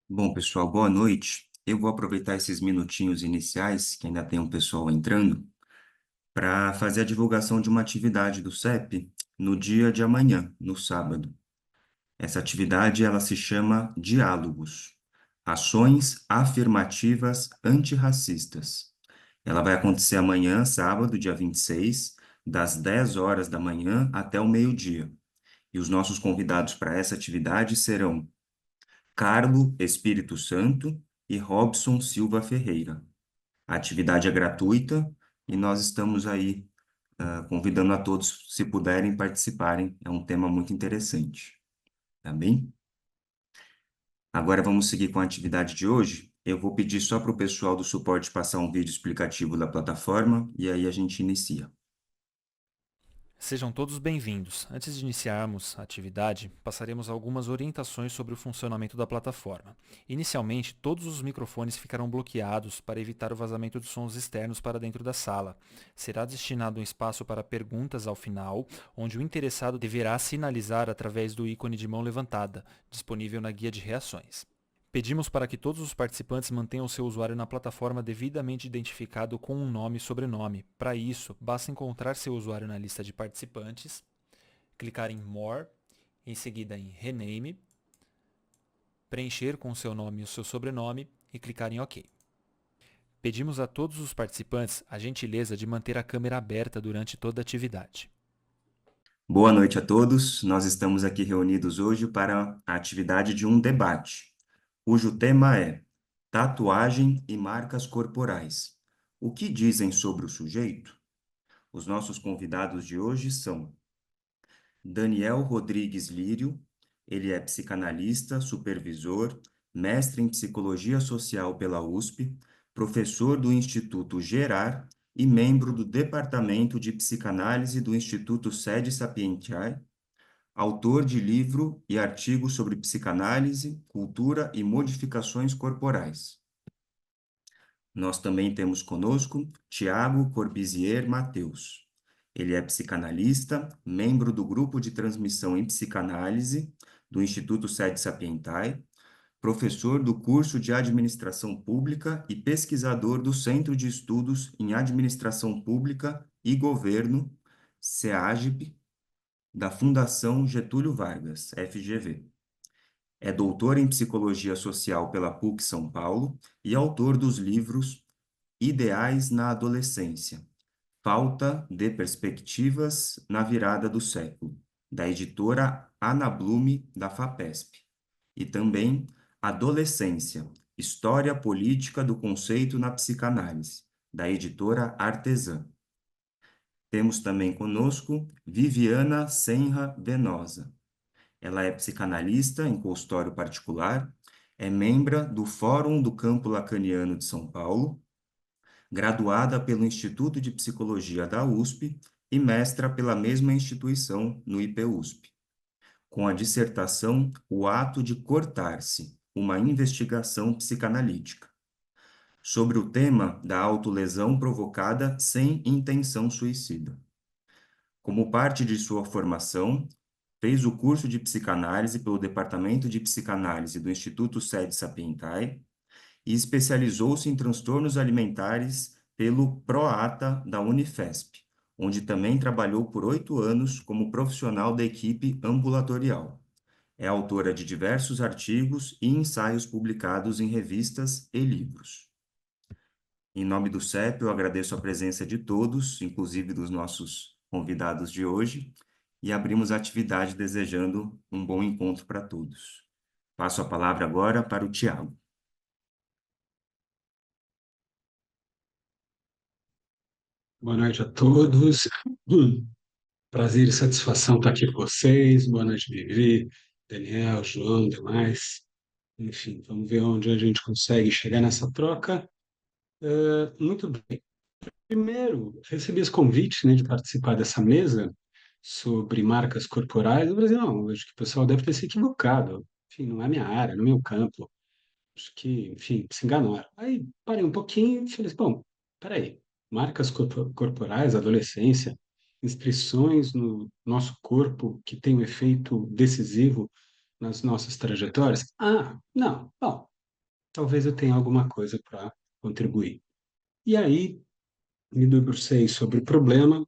Bom, pessoal, boa noite. Eu vou aproveitar esses minutinhos iniciais, que ainda tem um pessoal entrando, para fazer a divulgação de uma atividade do CEP no dia de amanhã, no sábado. Essa atividade, ela se chama Diálogos, Ações Afirmativas Antirracistas. Ela vai acontecer amanhã, sábado, dia 26, das 10 horas da manhã até o meio-dia. E os nossos convidados para essa atividade serão Carlo Espírito Santo e Robson Silva Ferreira. A atividade é gratuita e nós estamos aí, convidando a todos, se puderem, participarem. É um tema muito interessante, tá bem? Agora vamos seguir com a atividade de hoje. Eu vou pedir só para o pessoal do suporte passar um vídeo explicativo da plataforma e aí a gente inicia. Sejam todos bem-vindos. Antes de iniciarmos a atividade, passaremos algumas orientações sobre o funcionamento da plataforma. Inicialmente, todos os microfones ficarão bloqueados para evitar o vazamento de sons externos para dentro da sala. Será destinado um espaço para perguntas ao final, onde o interessado deverá sinalizar através do ícone de mão levantada, disponível na guia de reações. Pedimos para que todos os participantes mantenham seu usuário na plataforma devidamente identificado com um nome e sobrenome. Para isso, basta encontrar seu usuário na lista de participantes, clicar em More, em seguida em Rename, preencher com seu nome e o seu sobrenome e clicar em OK. Pedimos a todos os participantes a gentileza de manter a câmera aberta durante toda a atividade. Boa noite a todos. Nós estamos aqui reunidos hoje para a atividade de um debate, cujo tema é Tatuagem e marcas corporais. O que dizem sobre o sujeito? Os nossos convidados de hoje são Daniel Rodrigues Lírio, ele é psicanalista, supervisor, mestre em psicologia social pela USP, professor do Instituto Gerar e membro do Departamento de Psicanálise do Instituto Sede Sapientiae, autor de livro e artigos sobre psicanálise, cultura e modificações corporais. Nós também temos conosco Tiago Corbizier Mateus. Ele é psicanalista, membro do grupo de transmissão em psicanálise do Instituto Sede Sapientiae, professor do curso de Administração Pública e pesquisador do Centro de Estudos em Administração Pública e Governo, CEAGP, da Fundação Getúlio Vargas, FGV. É doutor em Psicologia Social pela PUC São Paulo e autor dos livros Ideais na Adolescência, Falta de Perspectivas na Virada do Século, da editora Ana Blume, da FAPESP, e também Adolescência, História Política do Conceito na Psicanálise, da editora Artesã. Temos também conosco Viviana Senra Venosa. Ela é psicanalista em consultório particular, é membra do Fórum do Campo Lacaniano de São Paulo, graduada pelo Instituto de Psicologia da USP e mestra pela mesma instituição no IPUSP, com a dissertação O Ato de Cortar-se, uma investigação psicanalítica, sobre o tema da autolesão provocada sem intenção suicida. Como parte de sua formação, fez o curso de psicanálise pelo Departamento de Psicanálise do Instituto Sede Sapientiae e especializou-se em transtornos alimentares pelo PROATA da Unifesp, onde também trabalhou por 8 anos como profissional da equipe ambulatorial. É autora de diversos artigos e ensaios publicados em revistas e livros. Em nome do CEP, eu agradeço a presença de todos, inclusive dos nossos convidados de hoje, e abrimos a atividade desejando um bom encontro para todos. Passo a palavra agora para o Tiago. Boa noite a todos. Prazer e satisfação estar aqui com vocês. Boa noite, Vivi, Daniel, João, demais. Enfim, vamos ver onde a gente consegue chegar nessa troca. Muito bem. Primeiro, recebi esse convite, né, de participar dessa mesa sobre marcas corporais. No Brasil, não, acho que o pessoal deve ter se equivocado. Enfim, não é minha área, não é meu campo. Acho que, enfim, se enganaram. Aí parei um pouquinho e falei assim, bom, peraí, marcas corporais, adolescência, inscrições no nosso corpo que tem um efeito decisivo nas nossas trajetórias? Ah, não, bom, talvez eu tenha alguma coisa para contribuir. E aí me debrucei sobre o problema,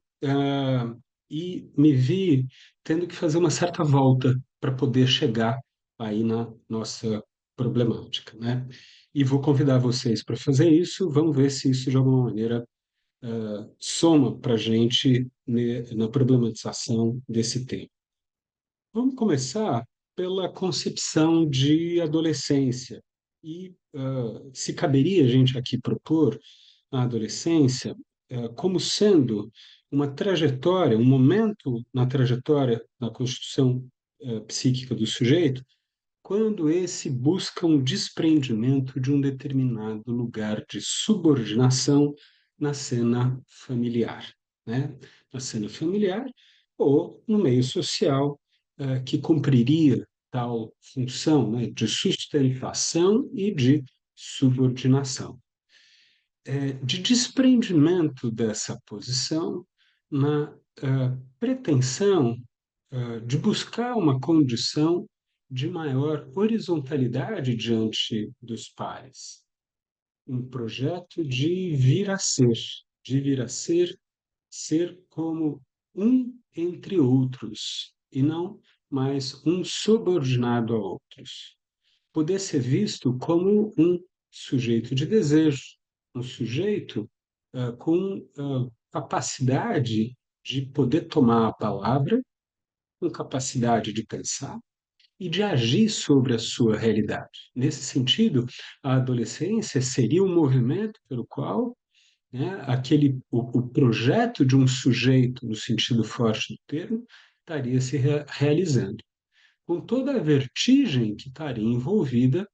e me vi tendo que fazer uma certa volta para poder chegar aí na nossa problemática, né? E vou convidar vocês para fazer isso. Vamos ver se isso de alguma maneira soma para a gente na problematização desse tema. Vamos começar pela concepção de adolescência. E se caberia a gente aqui propor a adolescência como sendo uma trajetória, um momento na trajetória da constituição psíquica do sujeito, quando esse busca um desprendimento de um determinado lugar de subordinação na cena familiar, né? Na cena familiar ou no meio social que cumpriria tal função, né, de sustentação e de subordinação, de desprendimento dessa posição na pretensão de buscar uma condição de maior horizontalidade diante dos pares, um projeto de vir a ser, ser como um entre outros, e não mais um subordinado a outros. Poder ser visto como um sujeito de desejo, um sujeito com capacidade de poder tomar a palavra, com capacidade de pensar e de agir sobre a sua realidade. Nesse sentido, a adolescência seria um movimento pelo qual, né, o projeto de um sujeito, no sentido forte do termo, estaria se realizando, com toda a vertigem que estaria envolvida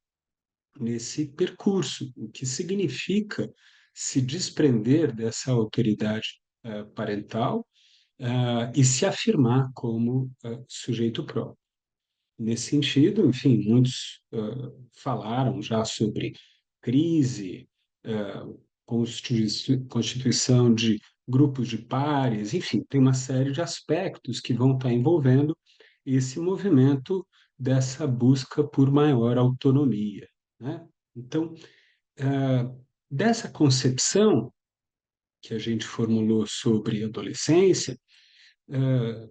nesse percurso, o que significa se desprender dessa autoridade parental e se afirmar como sujeito próprio. Nesse sentido, enfim, muitos falaram já sobre crise, constituição de grupos de pares, enfim, tem uma série de aspectos que vão estar envolvendo esse movimento dessa busca por maior autonomia, né? Então, dessa concepção que a gente formulou sobre adolescência, a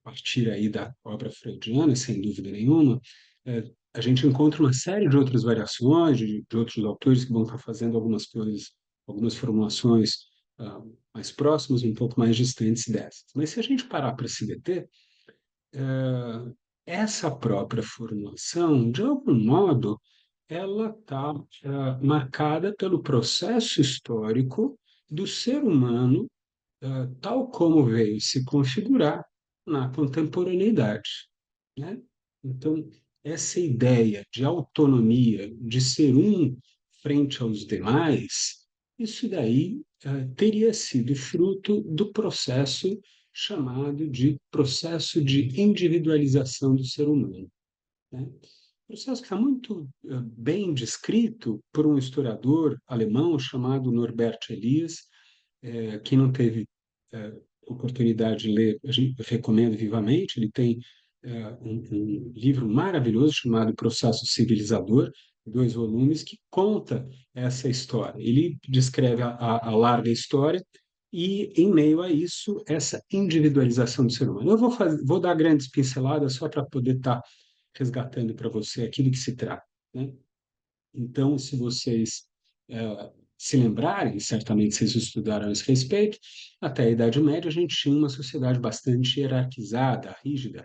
partir aí da obra freudiana, sem dúvida nenhuma, a gente encontra uma série de outras variações, de outros autores que vão estar fazendo algumas coisas, algumas formulações mais próximas, um pouco mais distantes dessas. Mas se a gente parar para se deter, essa própria formulação, de algum modo, ela está marcada pelo processo histórico do ser humano tal como veio se configurar na contemporaneidade, né? Então, essa ideia de autonomia, de ser um frente aos demais, isso daí teria sido fruto do processo chamado de processo de individualização do ser humano, né? Processo que está muito bem descrito por um historiador alemão chamado Norbert Elias. Quem não teve oportunidade de ler, eu recomendo vivamente. Ele tem um livro maravilhoso chamado Processo Civilizador, 2 volumes, que conta essa história. Ele descreve a larga história e, em meio a isso, essa individualização do ser humano. Eu vou dar grandes pinceladas só para poder estar resgatando para você aquilo que se trata, né? Então, se vocês se lembrarem, certamente vocês estudaram a esse respeito, até a Idade Média a gente tinha uma sociedade bastante hierarquizada, rígida,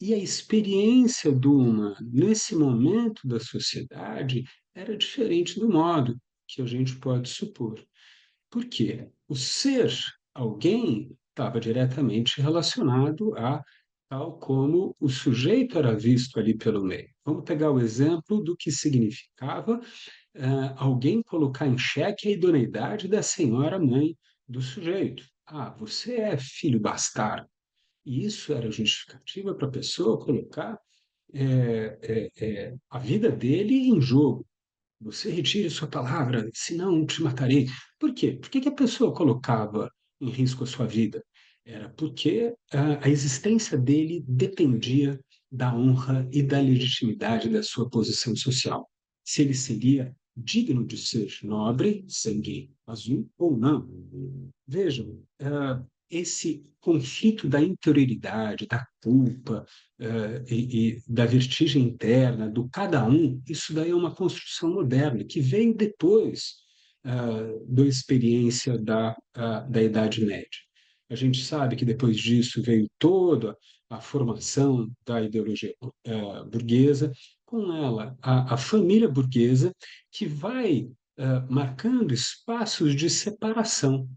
e a experiência do humano nesse momento da sociedade era diferente do modo que a gente pode supor. Por quê? O ser alguém estava diretamente relacionado a tal como o sujeito era visto ali pelo meio. Vamos pegar o exemplo do que significava alguém colocar em xeque a idoneidade da senhora mãe do sujeito. Ah, você é filho bastardo. E isso era justificativa para a pessoa colocar a vida dele em jogo. Você retire sua palavra, senão te matarei. Por quê? Por que que a pessoa colocava em risco a sua vida? Era porque a existência dele dependia da honra e da legitimidade da sua posição social. Se ele seria digno de ser nobre, sangue azul ou não. Vejam, esse conflito da interioridade, da culpa e da vertigem interna, do cada um, isso daí é uma construção moderna que veio depois da experiência da Idade Média. A gente sabe que depois disso veio toda a formação da ideologia burguesa, com ela a família burguesa, que vai marcando espaços de separação,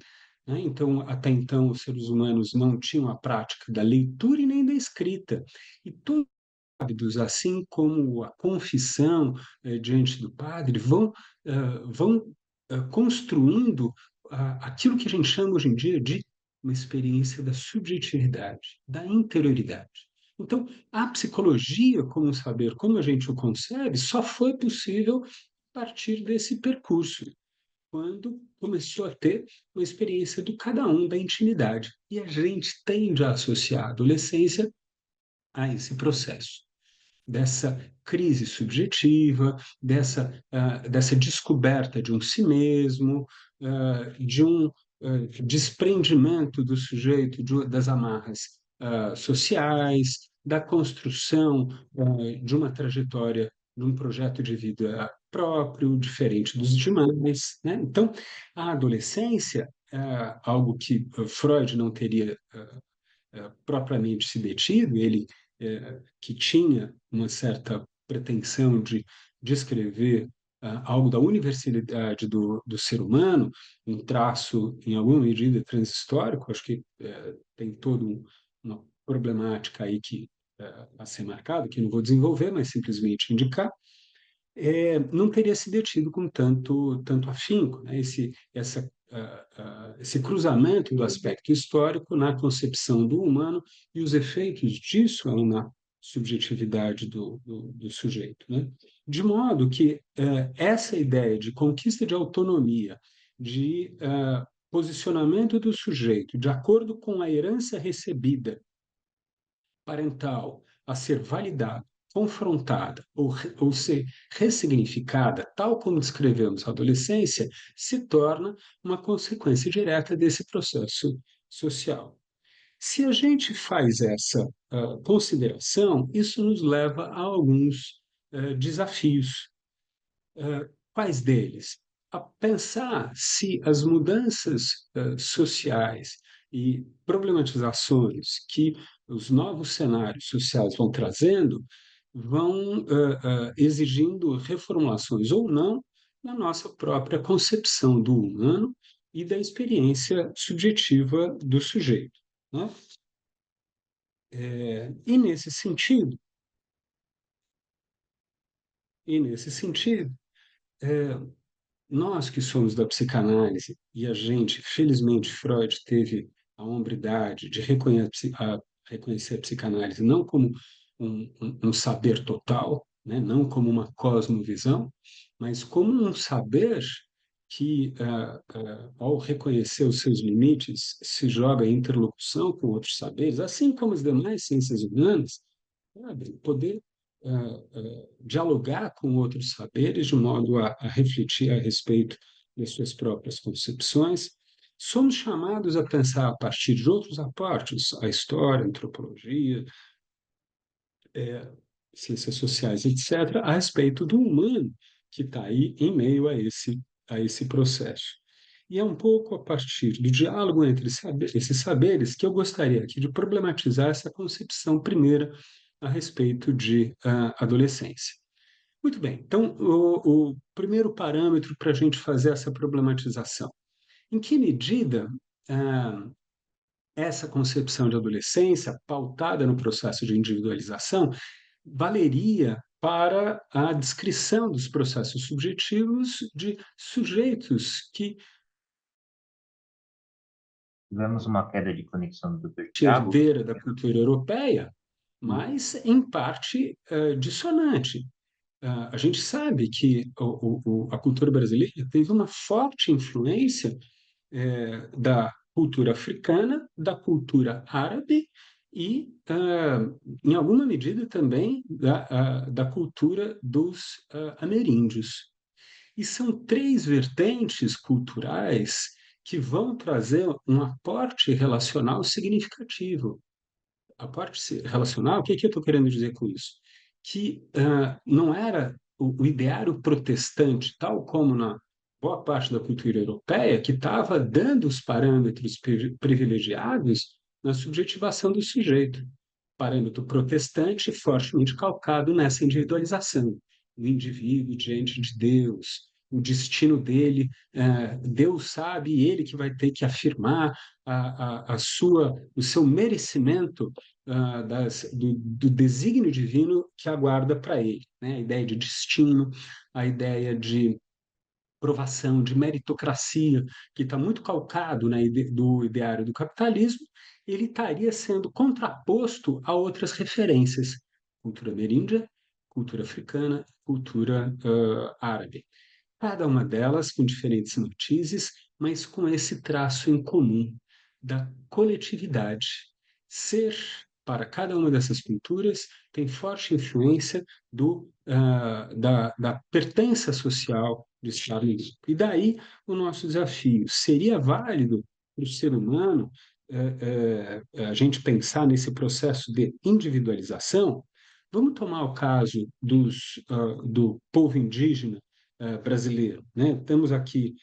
né? Então, até então, os seres humanos não tinham a prática da leitura e nem da escrita. E todos os hábitos, assim como a confissão diante do padre, vão construindo aquilo que a gente chama hoje em dia de uma experiência da subjetividade, da interioridade. Então, a psicologia como um saber, como a gente o concebe, só foi possível a partir desse percurso, quando começou a ter uma experiência do cada um, da intimidade. E a gente tende a associar a adolescência a esse processo, dessa crise subjetiva, dessa descoberta de um si mesmo, de um desprendimento do sujeito das amarras sociais, da construção de uma trajetória, de um projeto de vida próprio, diferente dos demais, né? Então, a adolescência, algo que Freud não teria propriamente se detido, ele que tinha uma certa pretensão de descrever algo da universalidade do ser humano, um traço, em alguma medida, transhistórico, acho que tem toda uma problemática aí que a ser marcada, que não vou desenvolver, mas simplesmente indicar, não teria se detido com tanto afinco, né? Esse cruzamento do aspecto histórico na concepção do humano e os efeitos disso na subjetividade do sujeito, né? De modo que essa ideia de conquista de autonomia, de posicionamento do sujeito de acordo com a herança recebida parental a ser validada, confrontada ou ser ressignificada, tal como descrevemos a adolescência, se torna uma consequência direta desse processo social. Se a gente faz essa consideração, isso nos leva a alguns desafios. Quais deles? A pensar se as mudanças sociais e problematizações que os novos cenários sociais vão trazendo vão exigindo reformulações ou não na nossa própria concepção do humano e da experiência subjetiva do sujeito, né? E nesse sentido, e nesse sentido, é, nós que somos da psicanálise, e a gente, felizmente, Freud teve a hombridade de reconhecer a psicanálise não como um saber total, né? Não como uma cosmovisão, mas como um saber que, ao reconhecer os seus limites, se joga em interlocução com outros saberes, assim como as demais ciências humanas, sabe? Poder dialogar com outros saberes de modo a refletir a respeito das suas próprias concepções. Somos chamados a pensar a partir de outros aportes, a história, a antropologia, ciências sociais, etc., a respeito do humano que está aí em meio a esse processo. E é um pouco a partir do diálogo entre esses saberes que eu gostaria aqui de problematizar essa concepção primeira a respeito de adolescência. Muito bem, então, o primeiro parâmetro para a gente fazer essa problematização. Em que medida essa concepção de adolescência, pautada no processo de individualização, valeria para a descrição dos processos subjetivos de sujeitos que Tivemos uma queda de conexão do Dr. se Tiago. herdeira da cultura europeia, mas em parte dissonante. A gente sabe que a cultura brasileira teve uma forte influência da cultura africana, da cultura árabe e, em alguma medida, também da cultura dos ameríndios. E são três vertentes culturais que vão trazer um aporte relacional significativo. Aporte relacional, o que é que eu estou querendo dizer com isso? Que não era o ideário protestante, tal como na boa parte da cultura europeia, que estava dando os parâmetros privilegiados na subjetivação do sujeito. Parâmetro protestante fortemente calcado nessa individualização. O indivíduo diante de Deus, o destino dele, Deus sabe, e ele que vai ter que afirmar o seu merecimento do desígnio divino que aguarda para ele. Né? A ideia de destino, a ideia de provação, de meritocracia, que está muito calcado do ideário do capitalismo, ele estaria sendo contraposto a outras referências, cultura ameríndia, cultura africana, cultura árabe. Cada uma delas com diferentes matizes, mas com esse traço em comum da coletividade. Ser, para cada uma dessas culturas, tem forte influência da pertença social do Estado Único. E daí o nosso desafio. Seria válido para o ser humano a gente pensar nesse processo de individualização? Vamos tomar o caso do povo indígena brasileiro. Né? Temos aqui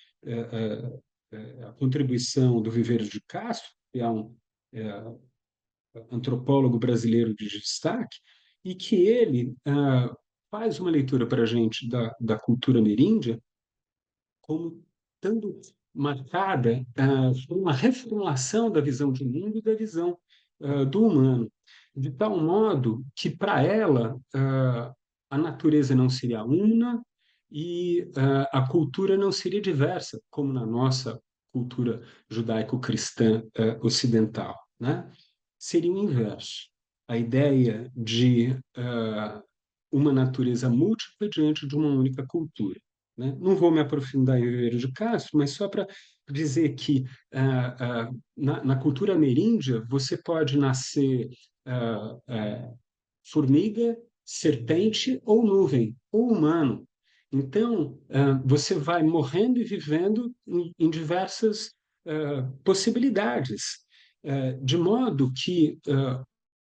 a contribuição do Viveiro de Castro, que é um antropólogo brasileiro de destaque, e que ele faz uma leitura para a gente da cultura ameríndia como estando marcada por uma reformulação da visão de mundo e da visão do humano, de tal modo que, para ela, a natureza não seria una e a cultura não seria diversa, como na nossa cultura judaico-cristã ocidental. Né? Seria o inverso. A ideia de uma natureza múltipla diante de uma única cultura. Né? Não vou me aprofundar em Viveiro de Castro, mas só para dizer que na cultura ameríndia você pode nascer formiga, serpente ou nuvem, ou humano. Então, você vai morrendo e vivendo em diversas possibilidades, de modo que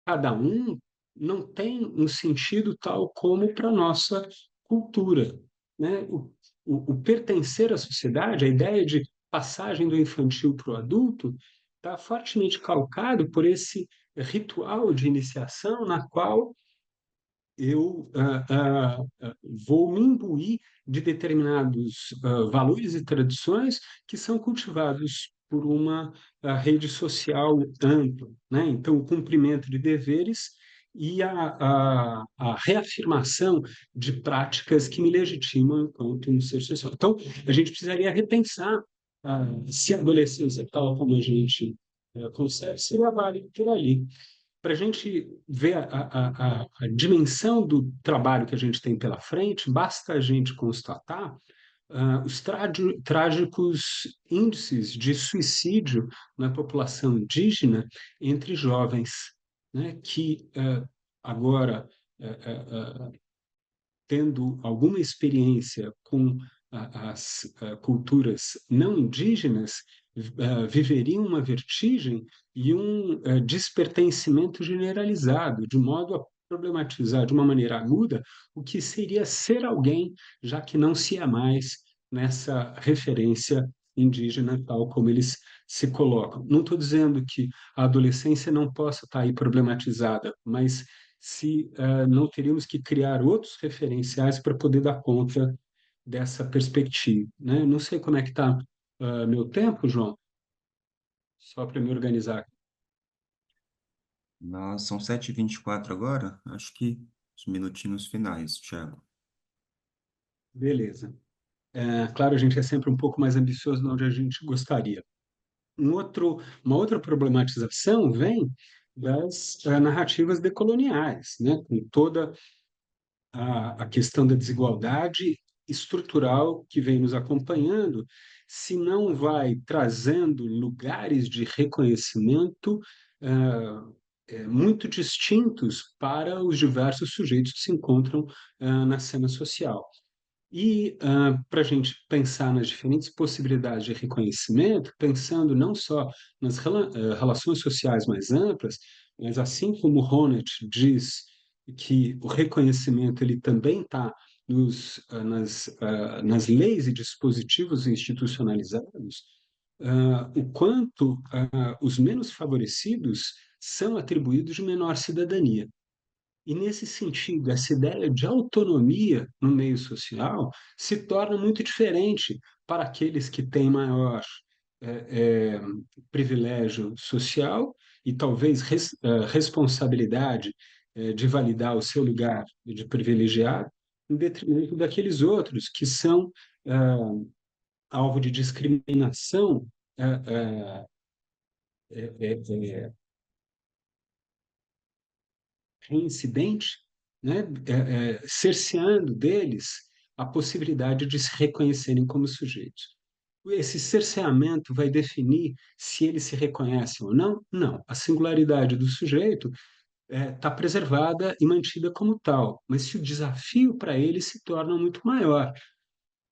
cada um não tem um sentido tal como para a nossa cultura. Né? O pertencer à sociedade, a ideia de passagem do infantil para o adulto, está fortemente calcado por esse ritual de iniciação na qual eu vou me imbuir de determinados valores e tradições que são cultivados por uma rede social ampla. Né? Então, o cumprimento de deveres e a reafirmação de práticas que me legitimam enquanto um ser social. Então, a gente precisaria repensar se a adolescência, tal como a gente concebe, seria válida por ali para a gente ver a dimensão do trabalho que a gente tem pela frente, basta a gente constatar os trágicos índices de suicídio na população indígena entre jovens, né, que agora, tendo alguma experiência com as culturas não indígenas, viveriam uma vertigem e um despertencimento generalizado, de modo a problematizar de uma maneira aguda o que seria ser alguém, já que não se é mais nessa referência indígena, tal como eles se colocam. Não estou dizendo que a adolescência não possa estar aí problematizada, mas se não teríamos que criar outros referenciais para poder dar conta dessa perspectiva. Né? Não sei como é que está meu tempo, João, só para me organizar. São 7h24 agora, acho que os minutinhos finais, Thiago. Beleza. Claro, a gente é sempre um pouco mais ambicioso de onde a gente gostaria. Uma outra problematização vem das narrativas decoloniais, né? Com toda a questão da desigualdade estrutural que vem nos acompanhando, se não vai trazendo lugares de reconhecimento muito distintos para os diversos sujeitos que se encontram na cena social. E para a gente pensar nas diferentes possibilidades de reconhecimento, pensando não só nas relações sociais mais amplas, mas assim como Honneth diz que o reconhecimento ele também está nas leis e dispositivos institucionalizados, o quanto os menos favorecidos são atribuídos de menor cidadania. E, nesse sentido, essa ideia de autonomia no meio social se torna muito diferente para aqueles que têm maior privilégio social e talvez responsabilidade de validar o seu lugar de privilegiado, em detrimento daqueles outros que são alvo de discriminação reincidente, né, cerceando deles a possibilidade de se reconhecerem como sujeitos. Esse cerceamento vai definir se eles se reconhecem ou não? Não. A singularidade do sujeito está preservada e mantida como tal, mas se o desafio para eles se torna muito maior,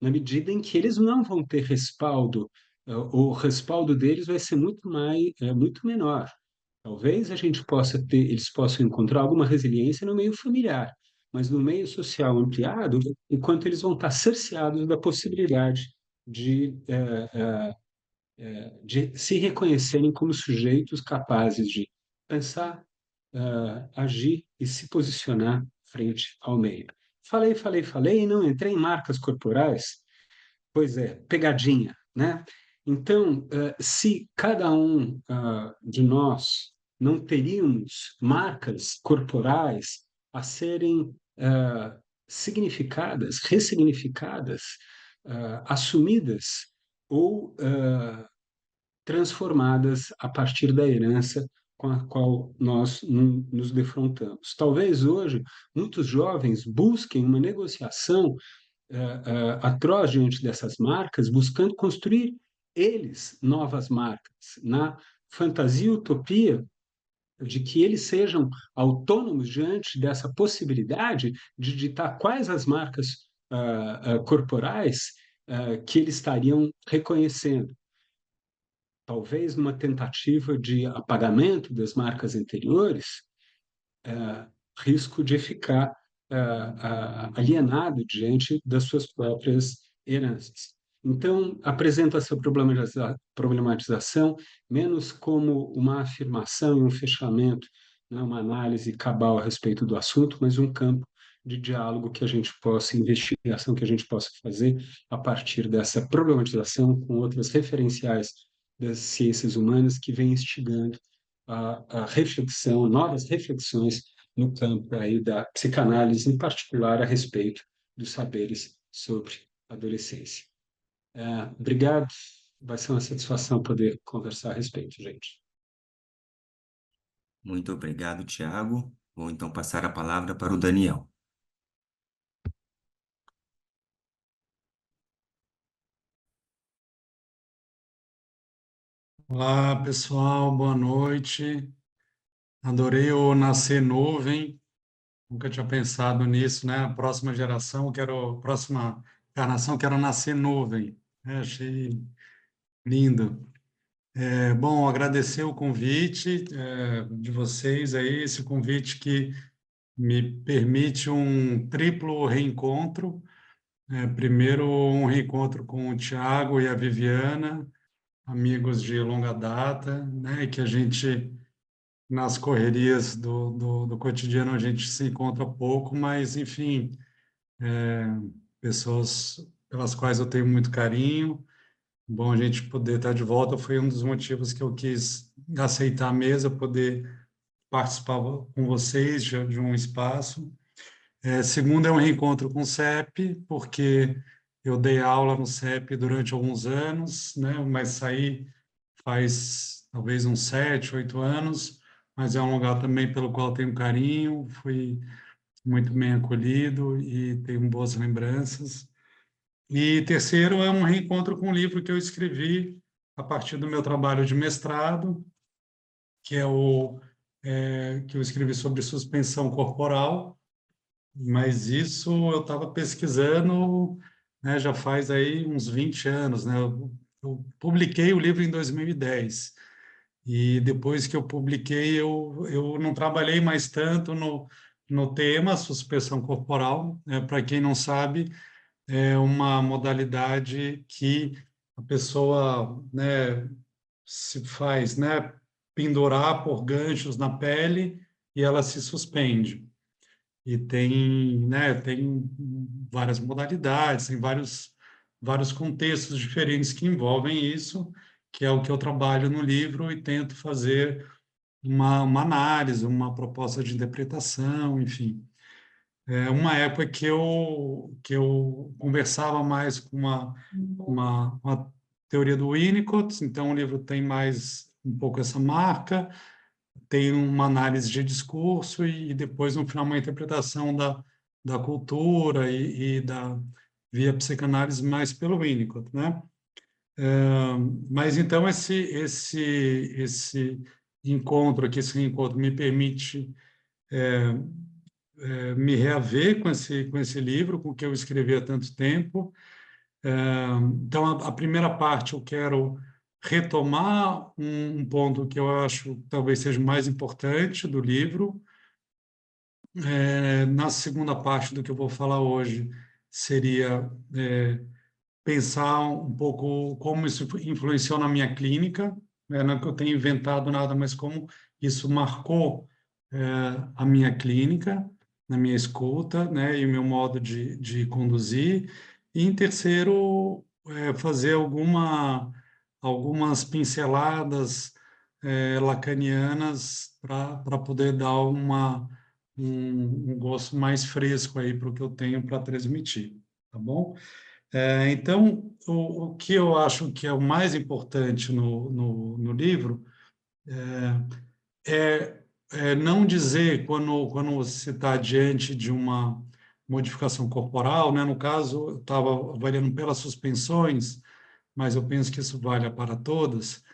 na medida em que eles não vão ter respaldo, o respaldo deles vai ser muito menor. Talvez a gente possa ter, eles possam encontrar alguma resiliência no meio familiar, mas no meio social ampliado, enquanto eles vão estar cerceados da possibilidade de, de se reconhecerem como sujeitos capazes de pensar, agir e se posicionar frente ao meio. Falei e não entrei em marcas corporais. Pois é, pegadinha, né? Então, se cada um de nós não teríamos marcas corporais a serem significadas, ressignificadas, assumidas ou transformadas a partir da herança com a qual nós nos defrontamos. Talvez hoje muitos jovens busquem uma negociação atroz diante dessas marcas, buscando construir eles novas marcas, na fantasia e utopia de que eles sejam autônomos diante dessa possibilidade de ditar quais as marcas corporais que eles estariam reconhecendo. Talvez numa tentativa de apagamento das marcas anteriores, risco de ficar alienado diante das suas próprias heranças. Então, apresento essa problematização menos como uma afirmação e um fechamento, não é uma análise cabal a respeito do assunto, mas um campo de diálogo que a gente possa, investigação que a gente possa fazer a partir dessa problematização com outras referenciais das ciências humanas que vem instigando a reflexão, novas reflexões no campo aí da psicanálise, em particular a respeito dos saberes sobre adolescência. Obrigado, vai ser uma satisfação poder conversar a respeito, gente. Muito obrigado, Tiago. Vou então passar a palavra para o Daniel. Olá, pessoal, boa noite. Adorei o Nascer Nuvem. Nunca tinha pensado nisso, né? A próxima geração, próxima encarnação, quero nascer nuvem. Achei lindo. Bom, agradecer o convite, de vocês aí, esse convite que me permite um triplo reencontro. Primeiro, um reencontro com o Tiago e a Viviana, amigos de longa data, né? Que a gente nas correrias do cotidiano a gente se encontra pouco, mas, enfim, pessoas pelas quais eu tenho muito carinho. Bom, a gente poder estar de volta foi um dos motivos que eu quis aceitar a mesa, poder participar com vocês de um espaço. Segundo, é um reencontro com o CEP, porque eu dei aula no CEP durante alguns anos, né? Mas saí faz talvez uns 7, 8 anos, mas é um lugar também pelo qual tenho carinho, fui muito bem acolhido e tenho boas lembranças. E terceiro é um reencontro com um livro que eu escrevi a partir do meu trabalho de mestrado, que é o que eu escrevi sobre suspensão corporal, mas isso eu estava pesquisando, né, já faz aí uns 20 anos, né? Eu publiquei o livro em 2010 e depois que eu publiquei eu não trabalhei mais tanto no tema suspensão corporal. Para quem não sabe, é uma modalidade que a pessoa, né, se faz, né, pendurar por ganchos na pele e ela se suspende. E tem, né, tem várias modalidades, tem vários contextos diferentes que envolvem isso, que é o que eu trabalho no livro e tento fazer uma análise, uma proposta de interpretação, enfim. É uma época que eu conversava mais com uma teoria do Winnicott, então o livro tem mais um pouco essa marca, tem uma análise de discurso e depois, no final, uma interpretação da cultura e da via psicanálise mais pelo Winnicott, né? Mas então esse encontro aqui, esse reencontro me permite me reaver com esse livro, com o que eu escrevi há tanto tempo. Então, a primeira parte eu quero retomar um ponto que eu acho que talvez seja o mais importante do livro. Na segunda parte do que eu vou falar hoje, seria pensar um pouco como isso influenciou na minha clínica, não que eu tenha inventado nada, mas como isso marcou a minha clínica, na minha escuta, né, e o meu modo de conduzir. E, em terceiro, fazer algumas pinceladas lacanianas para poder dar um gosto mais fresco aí para o que eu tenho para transmitir, tá bom? Então, o que eu acho que é o mais importante no livro é não dizer, quando você está diante de uma modificação corporal, né? No caso, eu estava avaliando pelas suspensões, mas eu penso que isso vale para todas,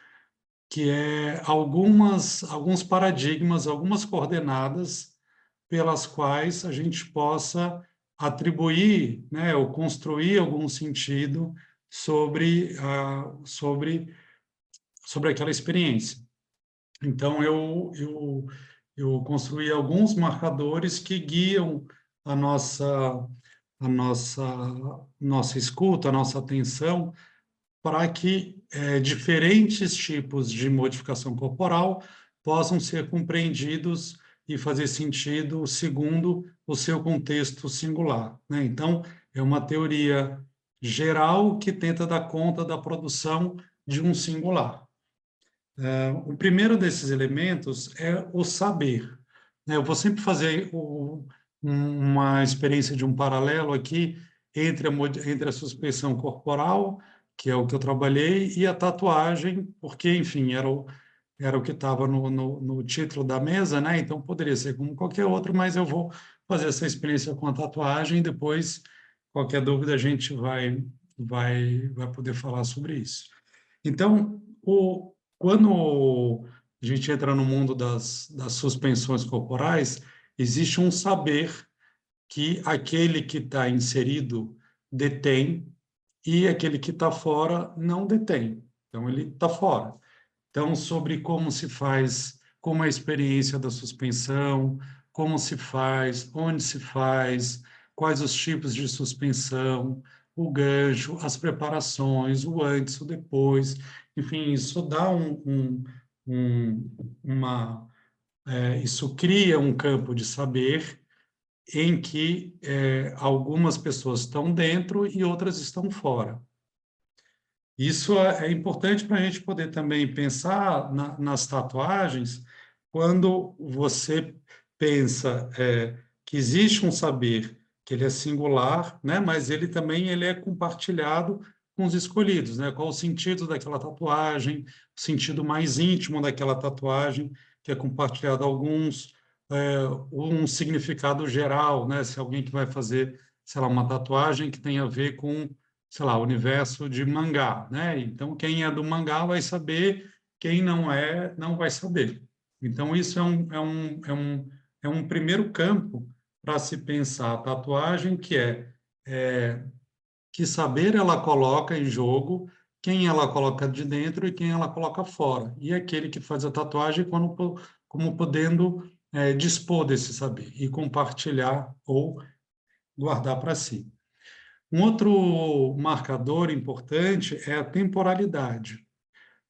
que é alguns paradigmas, algumas coordenadas pelas quais a gente possa atribuir, né, ou construir algum sentido sobre aquela experiência. Então, eu construí alguns marcadores que guiam a a nossa, nossa escuta, a nossa atenção, para que diferentes tipos de modificação corporal possam ser compreendidos e fazer sentido segundo o seu contexto singular, né? Então, é uma teoria geral que tenta dar conta da produção de um singular. O primeiro desses elementos é o saber, né? Eu vou sempre fazer uma experiência de um paralelo aqui entre a suspensão corporal, que é o que eu trabalhei, e a tatuagem, porque, enfim, era o que estava no título da mesa, né? Então, poderia ser como qualquer outro, mas eu vou fazer essa experiência com a tatuagem e depois, qualquer dúvida, a gente vai poder falar sobre isso. Então, quando a gente entra no mundo das suspensões corporais, existe um saber que aquele que está inserido detém e aquele que está fora não detém. Então, ele está fora. Então, sobre como se faz, como é a experiência da suspensão, como se faz, onde se faz, quais os tipos de suspensão, o gancho, as preparações, o antes, o depois, enfim, isso dá isso cria um campo de saber em que algumas pessoas estão dentro e outras estão fora. Isso é importante para a gente poder também pensar nas tatuagens, quando você pensa que existe um saber que ele é singular, né, mas ele também é compartilhado com os escolhidos, né? Qual o sentido daquela tatuagem, o sentido mais íntimo daquela tatuagem, que é compartilhado a alguns, um significado geral, né? Se alguém que vai fazer, sei lá, uma tatuagem que tem a ver com, sei lá, universo de mangá, né? Então, quem é do mangá vai saber, quem não é, não vai saber. Então, isso é um primeiro campo para se pensar a tatuagem, é que saber ela coloca em jogo, quem ela coloca de dentro e quem ela coloca fora. E aquele que faz a tatuagem como podendo dispor desse saber e compartilhar ou guardar para si. Um outro marcador importante é a temporalidade.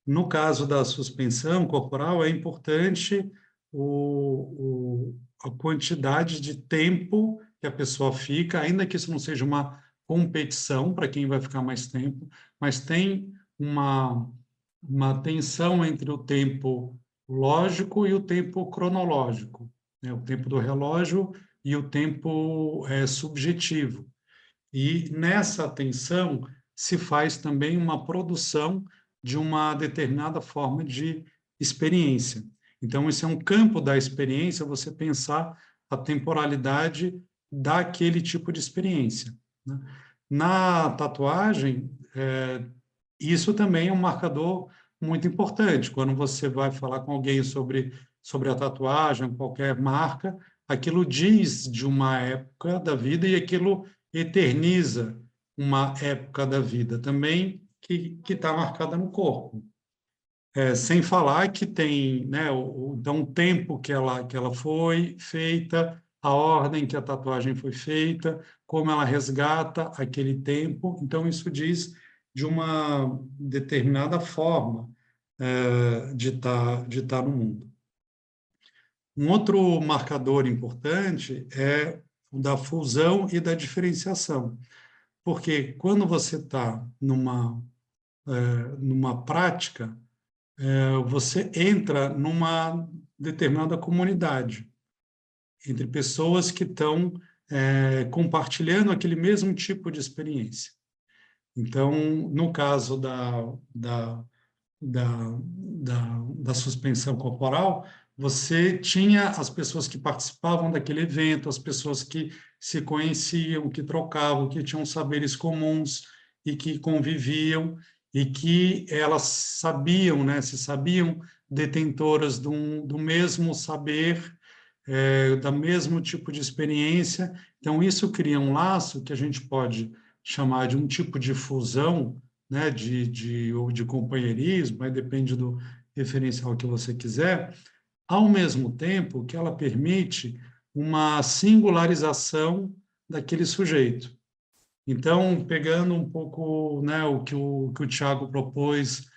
No caso da suspensão corporal, é importante a quantidade de tempo que a pessoa fica, ainda que isso não seja uma competição para quem vai ficar mais tempo, mas tem uma tensão entre o tempo lógico e o tempo cronológico, né? O tempo do relógio e o tempo subjetivo. E nessa tensão se faz também uma produção de uma determinada forma de experiência. Então, esse é um campo da experiência, você pensar a temporalidade daquele tipo de experiência, né? Na tatuagem, isso também é um marcador muito importante. Quando você vai falar com alguém sobre a tatuagem, qualquer marca, aquilo diz de uma época da vida e aquilo eterniza uma época da vida também que está marcada no corpo. Sem falar que tem, né, então, o tempo que ela foi feita, a ordem que a tatuagem foi feita, como ela resgata aquele tempo. Então, isso diz de uma determinada forma de estar no mundo. Um outro marcador importante é o da fusão e da diferenciação, porque quando você está numa prática, você entra numa determinada comunidade, entre pessoas que estão compartilhando aquele mesmo tipo de experiência. Então, no caso da suspensão corporal, você tinha as pessoas que participavam daquele evento, as pessoas que se conheciam, que trocavam, que tinham saberes comuns e que conviviam, e que elas sabiam, né, se sabiam detentoras do mesmo saber, da mesmo tipo de experiência. Então, isso cria um laço que a gente pode chamar de um tipo de fusão, né, ou de companheirismo, aí depende do referencial que você quiser, ao mesmo tempo que ela permite uma singularização daquele sujeito. Então, pegando um pouco, né, o que o Tiago propôs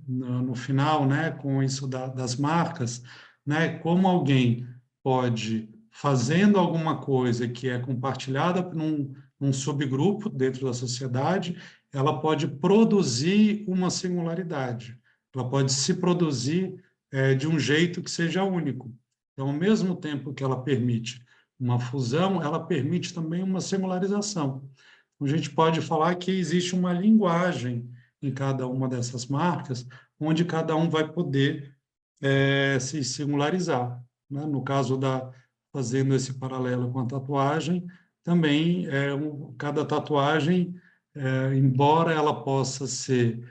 no final, né, com isso das marcas, né, como alguém pode, fazendo alguma coisa que é compartilhada por um subgrupo dentro da sociedade, ela pode produzir uma singularidade, ela pode se produzir de um jeito que seja único. Então, ao mesmo tempo que ela permite uma fusão, ela permite também uma singularização. A gente pode falar que existe uma linguagem em cada uma dessas marcas, onde cada um vai poder se singularizar, né? No caso fazendo esse paralelo com a tatuagem, também cada tatuagem, embora ela possa ser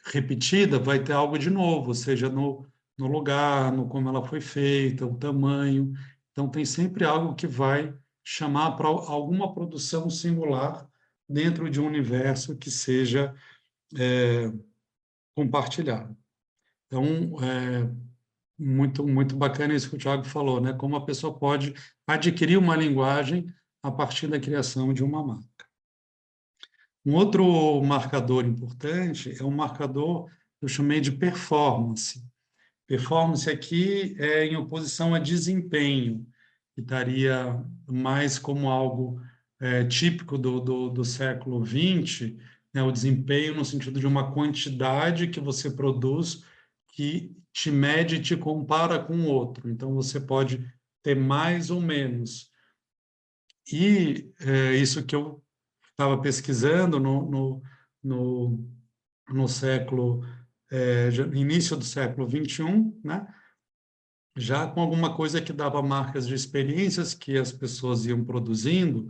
repetida, vai ter algo de novo, seja no lugar, no como ela foi feita, o tamanho. Então, tem sempre algo que vai chamar para alguma produção singular dentro de um universo que seja compartilhado. Então, muito bacana isso que o Thiago falou, né? Como a pessoa pode adquirir uma linguagem a partir da criação de uma marca. Um outro marcador importante é um marcador que eu chamei de performance. Performance aqui é em oposição a desempenho, que estaria mais como algo típico do século XX, né? O desempenho no sentido de uma quantidade que você produz que te mede e te compara com o outro. Então, você pode ter mais ou menos. E isso que eu estava pesquisando no século, início do século XXI, né? Já com alguma coisa que dava marcas de experiências que as pessoas iam produzindo,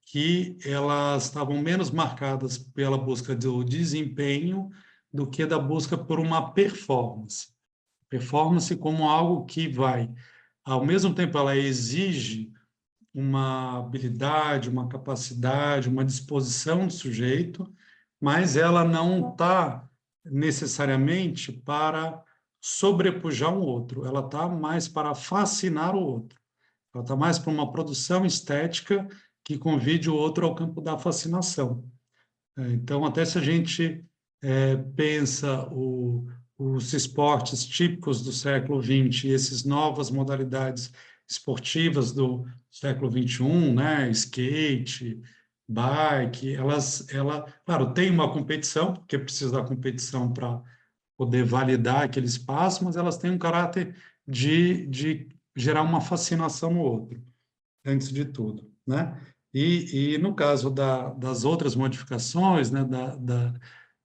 que elas estavam menos marcadas pela busca do desempenho do que da busca por uma performance. Performance como algo que vai, ao mesmo tempo, ela exige uma habilidade, uma capacidade, uma disposição do sujeito, mas ela não está necessariamente para sobrepujar um outro, ela está mais para fascinar o outro, ela está mais para uma produção estética que convide o outro ao campo da fascinação. Então, até se a gente pensa os esportes típicos do século XX, e essas novas modalidades esportivas do século XXI, né, skate, bike, claro, tem uma competição, porque precisa da competição para poder validar aquele espaço, mas elas têm um caráter de gerar uma fascinação no outro, antes de tudo, né? E no caso das outras modificações, né,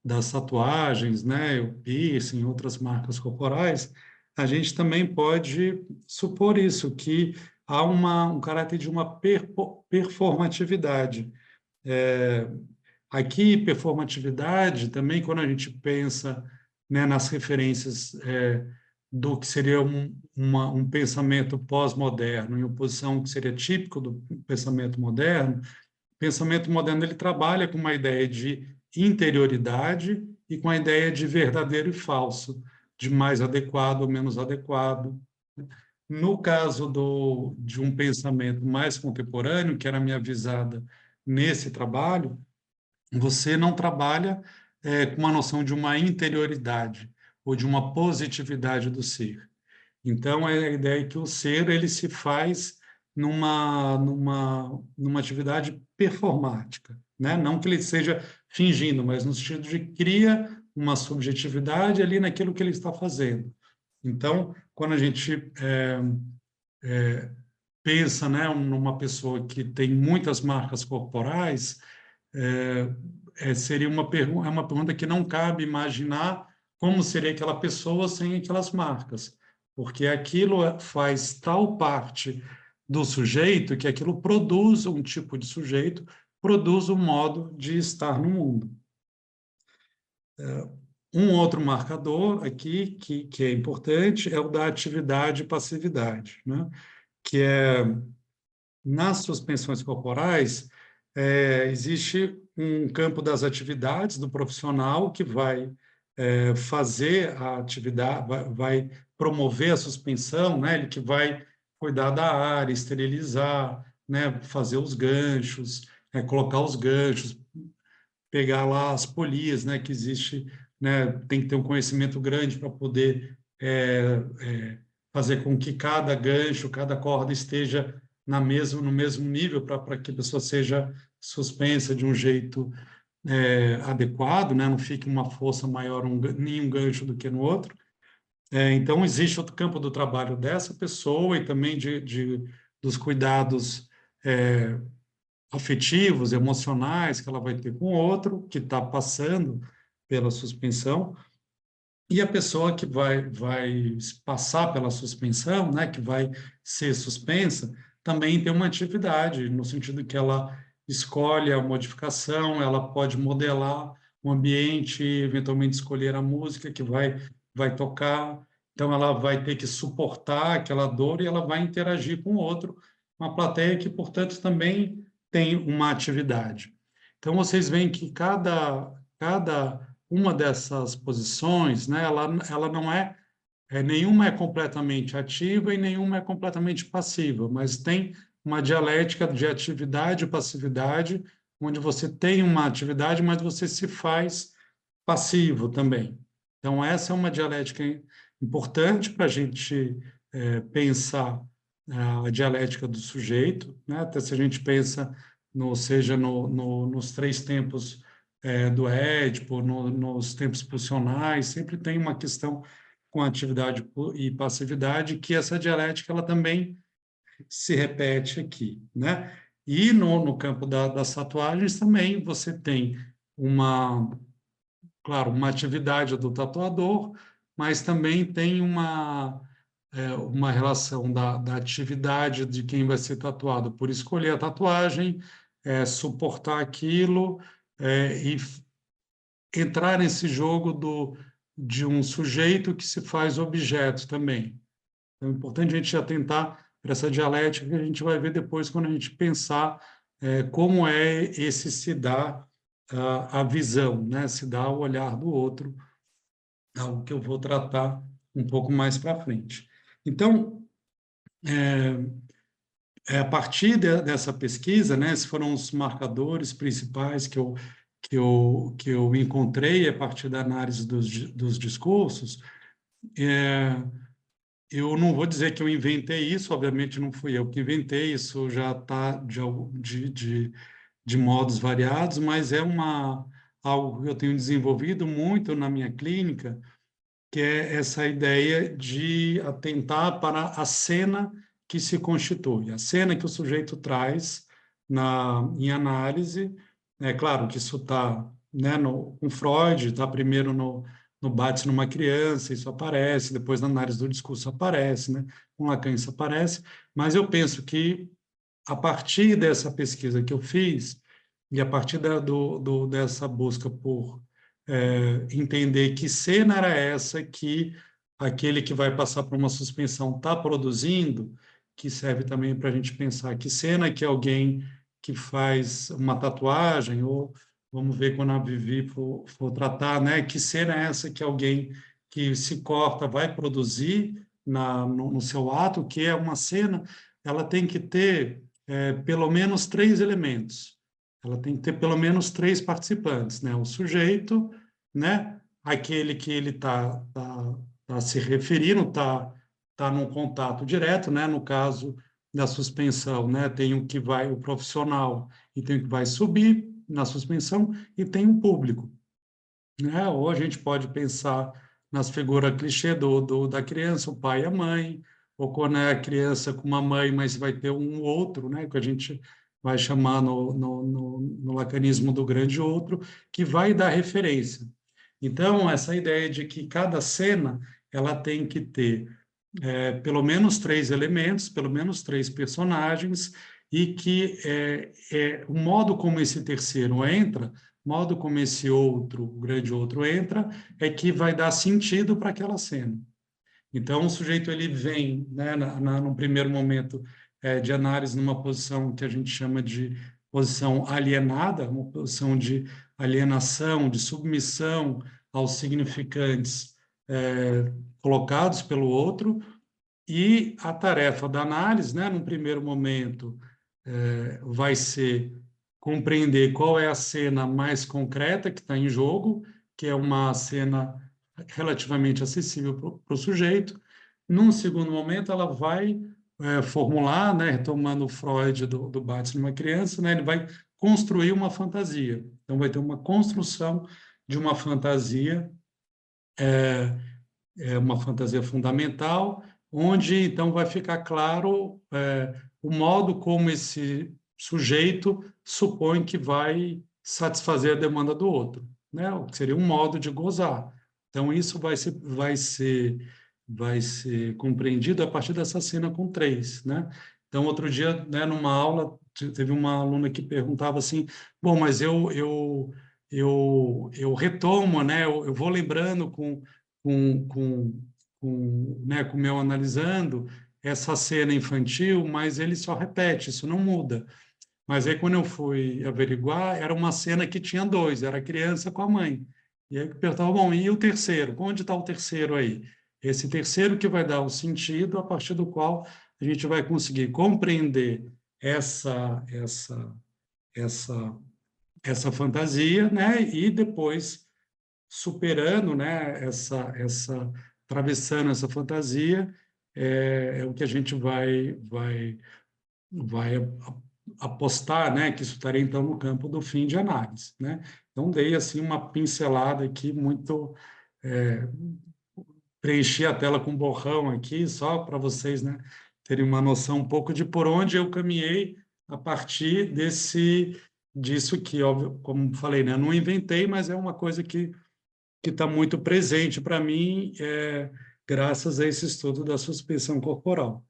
das tatuagens, né, o piercing, outras marcas corporais, a gente também pode supor isso, que há um caráter de uma performatividade. É, aqui, performatividade, também quando a gente pensa, né, nas referências do que seria um pensamento pós-moderno, em oposição ao que seria típico do pensamento moderno ele trabalha com uma ideia de interioridade e com a ideia de verdadeiro e falso, de mais adequado ou menos adequado. No caso de um pensamento mais contemporâneo, que era a minha visada nesse trabalho, você não trabalha com uma noção de uma interioridade ou de uma positividade do ser. Então, é a ideia que o ser ele se faz numa atividade performática, né? Não que ele seja fingindo, mas no sentido de cria uma subjetividade ali naquilo que ele está fazendo. Então, quando a gente pensa, né, numa pessoa que tem muitas marcas corporais, seria uma pergunta que não cabe imaginar como seria aquela pessoa sem aquelas marcas, porque aquilo faz tal parte do sujeito que aquilo produz um tipo de sujeito, produz um modo de estar no mundo. Um outro marcador aqui que é importante é o da atividade e passividade, né? Que é, nas suspensões corporais, existe um campo das atividades do profissional que vai fazer a atividade, vai promover a suspensão, né? Ele que vai cuidar da área, esterilizar, né? Fazer os ganchos, colocar os ganchos, pegar lá as polias, né? Que existe, né? Tem que ter um conhecimento grande para poder fazer com que cada gancho, cada corda esteja no mesmo nível para que a pessoa seja suspensa de um jeito adequado, né? Não fique uma força maior em um gancho do que no outro. Então, existe outro campo do trabalho dessa pessoa e também dos cuidados afetivos, emocionais que ela vai ter com o outro, que está passando pela suspensão, e a pessoa que vai passar pela suspensão, né, que vai ser suspensa, também tem uma atividade, no sentido que ela escolhe a modificação, ela pode modelar o ambiente, eventualmente escolher a música que vai tocar, então ela vai ter que suportar aquela dor e ela vai interagir com o outro, uma plateia que, portanto, também tem uma atividade. Então, vocês veem que cada uma dessas posições, né, ela não nenhuma é completamente ativa e nenhuma é completamente passiva, mas tem uma dialética de atividade e passividade, onde você tem uma atividade, mas você se faz passivo também. Então, essa é uma dialética importante para a gente pensar a dialética do sujeito, né? Até se a gente pensa, nos três tempos do Édipo, nos tempos pulsionais, sempre tem uma questão com atividade e passividade, que essa dialética ela também se repete aqui, né? E no campo das tatuagens também você tem claro, uma atividade do tatuador, mas também tem uma relação da atividade de quem vai ser tatuado por escolher a tatuagem, suportar aquilo e entrar nesse jogo de um sujeito que se faz objeto também. Então, é importante a gente atentar para essa dialética que a gente vai ver depois quando a gente pensar como é esse se dá a visão, né? Se dá o olhar do outro, algo que eu vou tratar um pouco mais para frente. Então, a partir dessa pesquisa, né, esses foram os marcadores principais que eu encontrei a partir da análise dos discursos. Eu não vou dizer que eu inventei isso, obviamente não fui eu que inventei, isso já está de modos variados, mas é algo que eu tenho desenvolvido muito na minha clínica, que é essa ideia de atentar para a cena que se constitui, a cena que o sujeito traz em análise. É claro que isso está, né, com Freud, está primeiro no bate numa criança, isso aparece, depois na análise do discurso aparece, né, com Lacan isso aparece, mas eu penso que a partir dessa pesquisa que eu fiz, e a partir dessa busca por entender que cena era essa que aquele que vai passar por uma suspensão está produzindo, que serve também para a gente pensar que cena que alguém que faz uma tatuagem, ou vamos ver quando a Vivi for tratar, né? Que cena é essa que alguém que se corta vai produzir no seu ato, que é uma cena, ela tem que ter pelo menos três elementos. Ela tem que ter pelo menos três participantes, né? O sujeito, né? Aquele que ele tá se referindo, tá num contato direto, né? No caso da suspensão, né? Tem o profissional e tem o que vai subir na suspensão e tem um público, né? Ou a gente pode pensar nas figuras clichê da criança, o pai e a mãe, ou quando é a criança com uma mãe, mas vai ter um outro, né? Que a gente vai chamar no lacanismo do grande outro, que vai dar referência. Então, essa ideia de que cada cena ela tem que ter pelo menos três elementos, pelo menos três personagens, e que o modo como esse terceiro entra, o modo como esse outro, o grande outro entra, é que vai dar sentido para aquela cena. Então, o sujeito ele vem, né, no primeiro momento de análise, numa posição que a gente chama de posição alienada, uma posição de alienação, de submissão aos significantes colocados pelo outro, e a tarefa da análise, né, num primeiro momento, vai ser compreender qual é a cena mais concreta que está em jogo, que é uma cena relativamente acessível para o sujeito. Num segundo momento, ela vai formular, né, retomando o Freud do Bate numa criança, né, ele vai construir uma fantasia. Então, vai ter uma construção de uma fantasia fundamental, onde então vai ficar claro o modo como esse sujeito supõe que vai satisfazer a demanda do outro, né? O que seria um modo de gozar. Então isso vai ser compreendido a partir dessa cena com três, né? Então outro dia, né, numa aula teve uma aluna que perguntava assim: bom, mas eu retomo, né? Eu vou lembrando né, com o meu analisando essa cena infantil, mas ele só repete, isso não muda. Mas aí, quando eu fui averiguar, era uma cena que tinha dois, era a criança com a mãe. E aí eu perguntava, bom, e o terceiro? Onde está o terceiro aí? Esse terceiro que vai dar o sentido a partir do qual a gente vai conseguir compreender essa, essa fantasia, né? E depois superando, né, atravessando essa fantasia, é o que a gente vai apostar, né, que isso estaria então no campo do fim de análise, né? Então dei assim uma pincelada aqui muito preenchi a tela com borrão aqui só para vocês, né, terem uma noção um pouco de por onde eu caminhei a partir disso que, óbvio, como falei, né, não inventei, mas é uma coisa que está muito presente para mim, graças a esse estudo da suspensão corporal.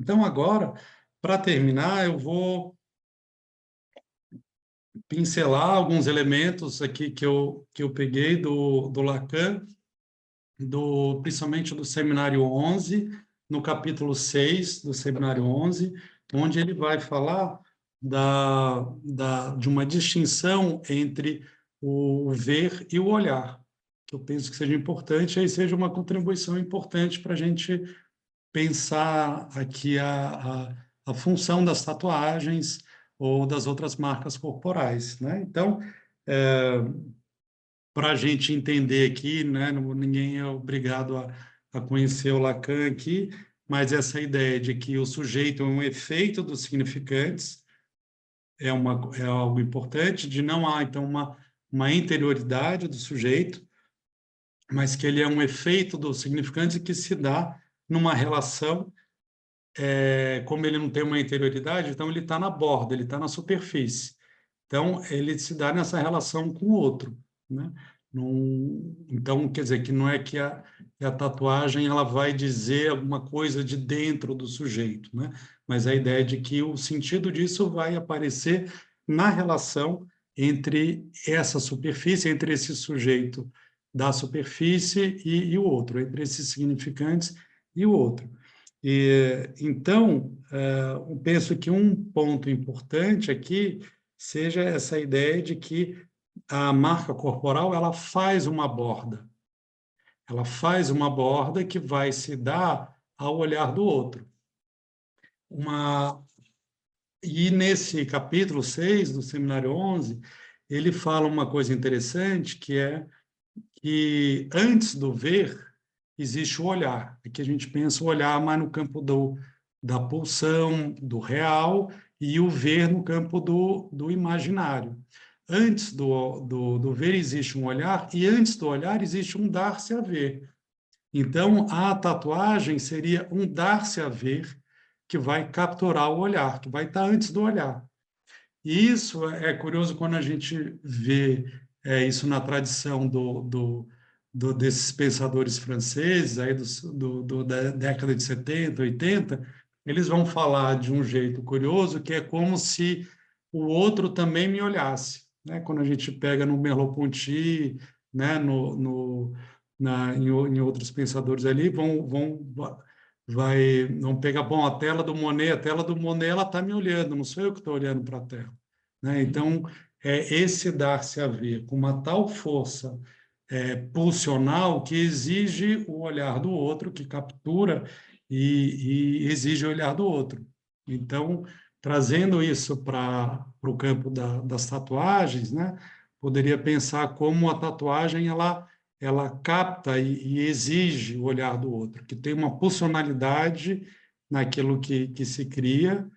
Então, agora, para terminar, eu vou pincelar alguns elementos aqui que eu peguei do Lacan, principalmente do Seminário 11, no capítulo 6 do Seminário 11, onde ele vai falar de uma distinção entre o ver e o olhar, que eu penso que seja importante, aí seja uma contribuição importante para a gente pensar aqui a função das tatuagens ou das outras marcas corporais, né? Então, para a gente entender aqui, né, ninguém é obrigado a conhecer o Lacan aqui, mas essa ideia de que o sujeito é um efeito dos significantes é algo importante, de não há, então, uma interioridade do sujeito, mas que ele é um efeito dos significantes que se dá numa relação, como ele não tem uma interioridade, então ele está na borda, ele está na superfície. Então, ele se dá nessa relação com o outro, né? Então, quer dizer, que não é que a tatuagem ela vai dizer alguma coisa de dentro do sujeito, né? Mas a ideia de que o sentido disso vai aparecer na relação entre essa superfície, entre esse sujeito da superfície e o outro, entre esses significantes e o outro. Então, eu penso que um ponto importante aqui seja essa ideia de que a marca corporal ela faz uma borda. Ela faz uma borda que vai se dar ao olhar do outro. E nesse capítulo 6 do Seminário 11, ele fala uma coisa interessante, que é que antes do ver existe o olhar. Aqui a gente pensa o olhar mais no campo da pulsão, do real, e o ver no campo do imaginário. Antes do ver existe um olhar, e antes do olhar existe um dar-se a ver. Então, a tatuagem seria um dar-se a ver que vai capturar o olhar, que vai estar antes do olhar. E isso é curioso quando a gente vê isso na tradição desses pensadores franceses, aí da década de 70, 80, eles vão falar de um jeito curioso, que é como se o outro também me olhasse. Né? Quando a gente pega no Merleau-Ponty, né? Em outros pensadores ali, vão pegar, bom, a tela do Monet, ela está me olhando, não sou eu que estou olhando para a tela. Né? Então, esse dar-se a ver com uma tal força pulsional que exige o olhar do outro, que captura e exige o olhar do outro. Então, trazendo isso para o campo das tatuagens, né? Poderia pensar como a tatuagem ela capta e exige o olhar do outro, que tem uma pulsionalidade naquilo que se cria,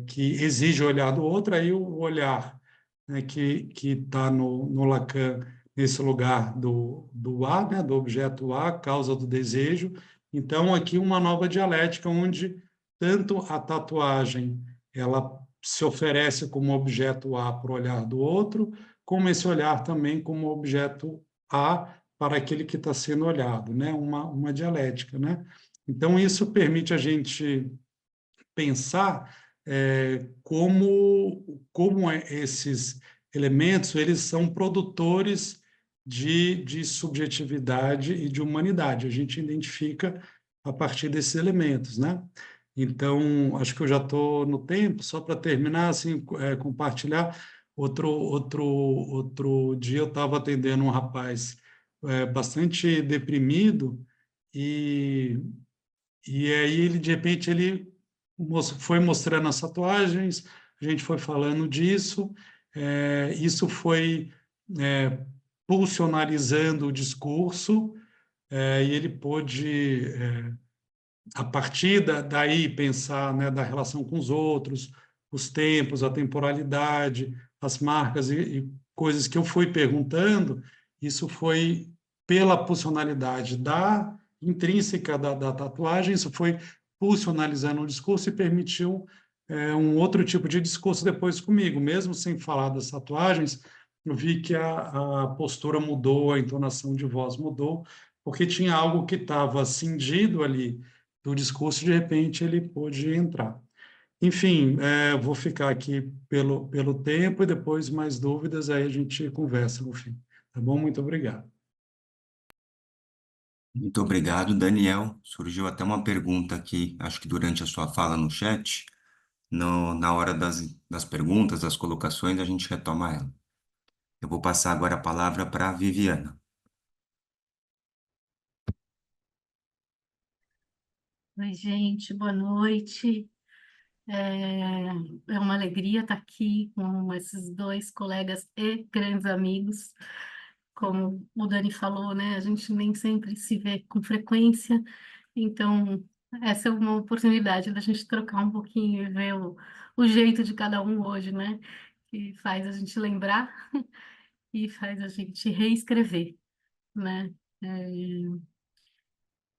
que exige o olhar do outro, aí o olhar, né, que está no Lacan, nesse lugar do A, né, do objeto A, causa do desejo. Então, aqui uma nova dialética, onde tanto a tatuagem ela se oferece como objeto A para o olhar do outro, como esse olhar também como objeto A para aquele que está sendo olhado, né? Uma dialética, né? Então, isso permite a gente pensar como esses elementos eles são produtores de subjetividade e de humanidade. A gente identifica a partir desses elementos, né? Então, acho que eu já estou no tempo, só para terminar, assim, compartilhar. Outro dia eu estava atendendo um rapaz bastante deprimido e aí ele de repente ele foi mostrando as tatuagens, a gente foi falando disso, isso foi é, pulsionalizando o discurso, e ele pôde, a partir daí, pensar, né, da relação com os outros, os tempos, a temporalidade, as marcas e coisas que eu fui perguntando, isso foi pela pulsionalidade intrínseca da tatuagem, isso foi pulsionalizando o discurso e permitiu um outro tipo de discurso depois comigo. Mesmo sem falar das tatuagens, eu vi que a postura mudou, a entonação de voz mudou, porque tinha algo que estava cindido ali do discurso, de repente ele pôde entrar. Enfim, vou ficar aqui pelo tempo e depois mais dúvidas, aí a gente conversa no fim. Tá bom? Muito obrigado. Muito obrigado, Daniel. Surgiu até uma pergunta aqui, acho que durante a sua fala no chat. Na hora das perguntas, das colocações, a gente retoma ela. Eu vou passar agora a palavra para a Viviana. Oi, gente, boa noite. É uma alegria estar aqui com esses dois colegas e grandes amigos. Como o Dani falou, né? A gente nem sempre se vê com frequência, então essa é uma oportunidade da gente trocar um pouquinho e ver o jeito de cada um hoje, né? Que faz a gente lembrar e faz a gente reescrever, né? É,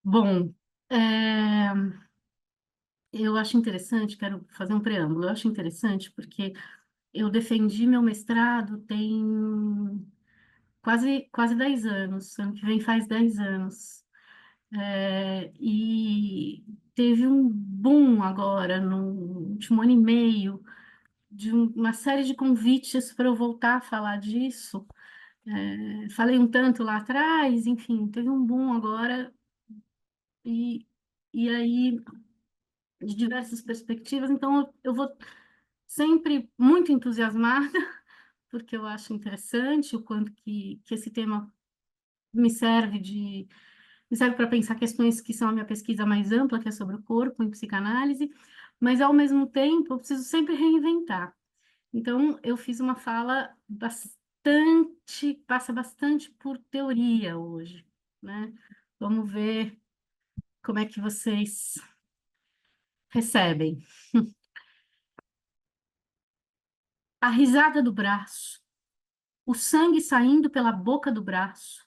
bom, é, eu acho interessante, quero fazer um preâmbulo, eu acho interessante porque eu defendi meu mestrado tem quase 10 anos, ano que vem faz 10 anos. E teve um boom agora, no último ano e meio, de uma série de convites para eu voltar a falar disso. Falei um tanto lá atrás, enfim, teve um boom agora, e, e aí, de diversas perspectivas, então eu vou sempre muito entusiasmada, porque eu acho interessante o quanto que esse tema me serve me serve para pensar questões que são a minha pesquisa mais ampla, que é sobre o corpo em psicanálise, mas ao mesmo tempo eu preciso sempre reinventar. Então eu fiz uma fala passa bastante por teoria hoje, né? Vamos ver como é que vocês recebem. A risada do braço, o sangue saindo pela boca do braço.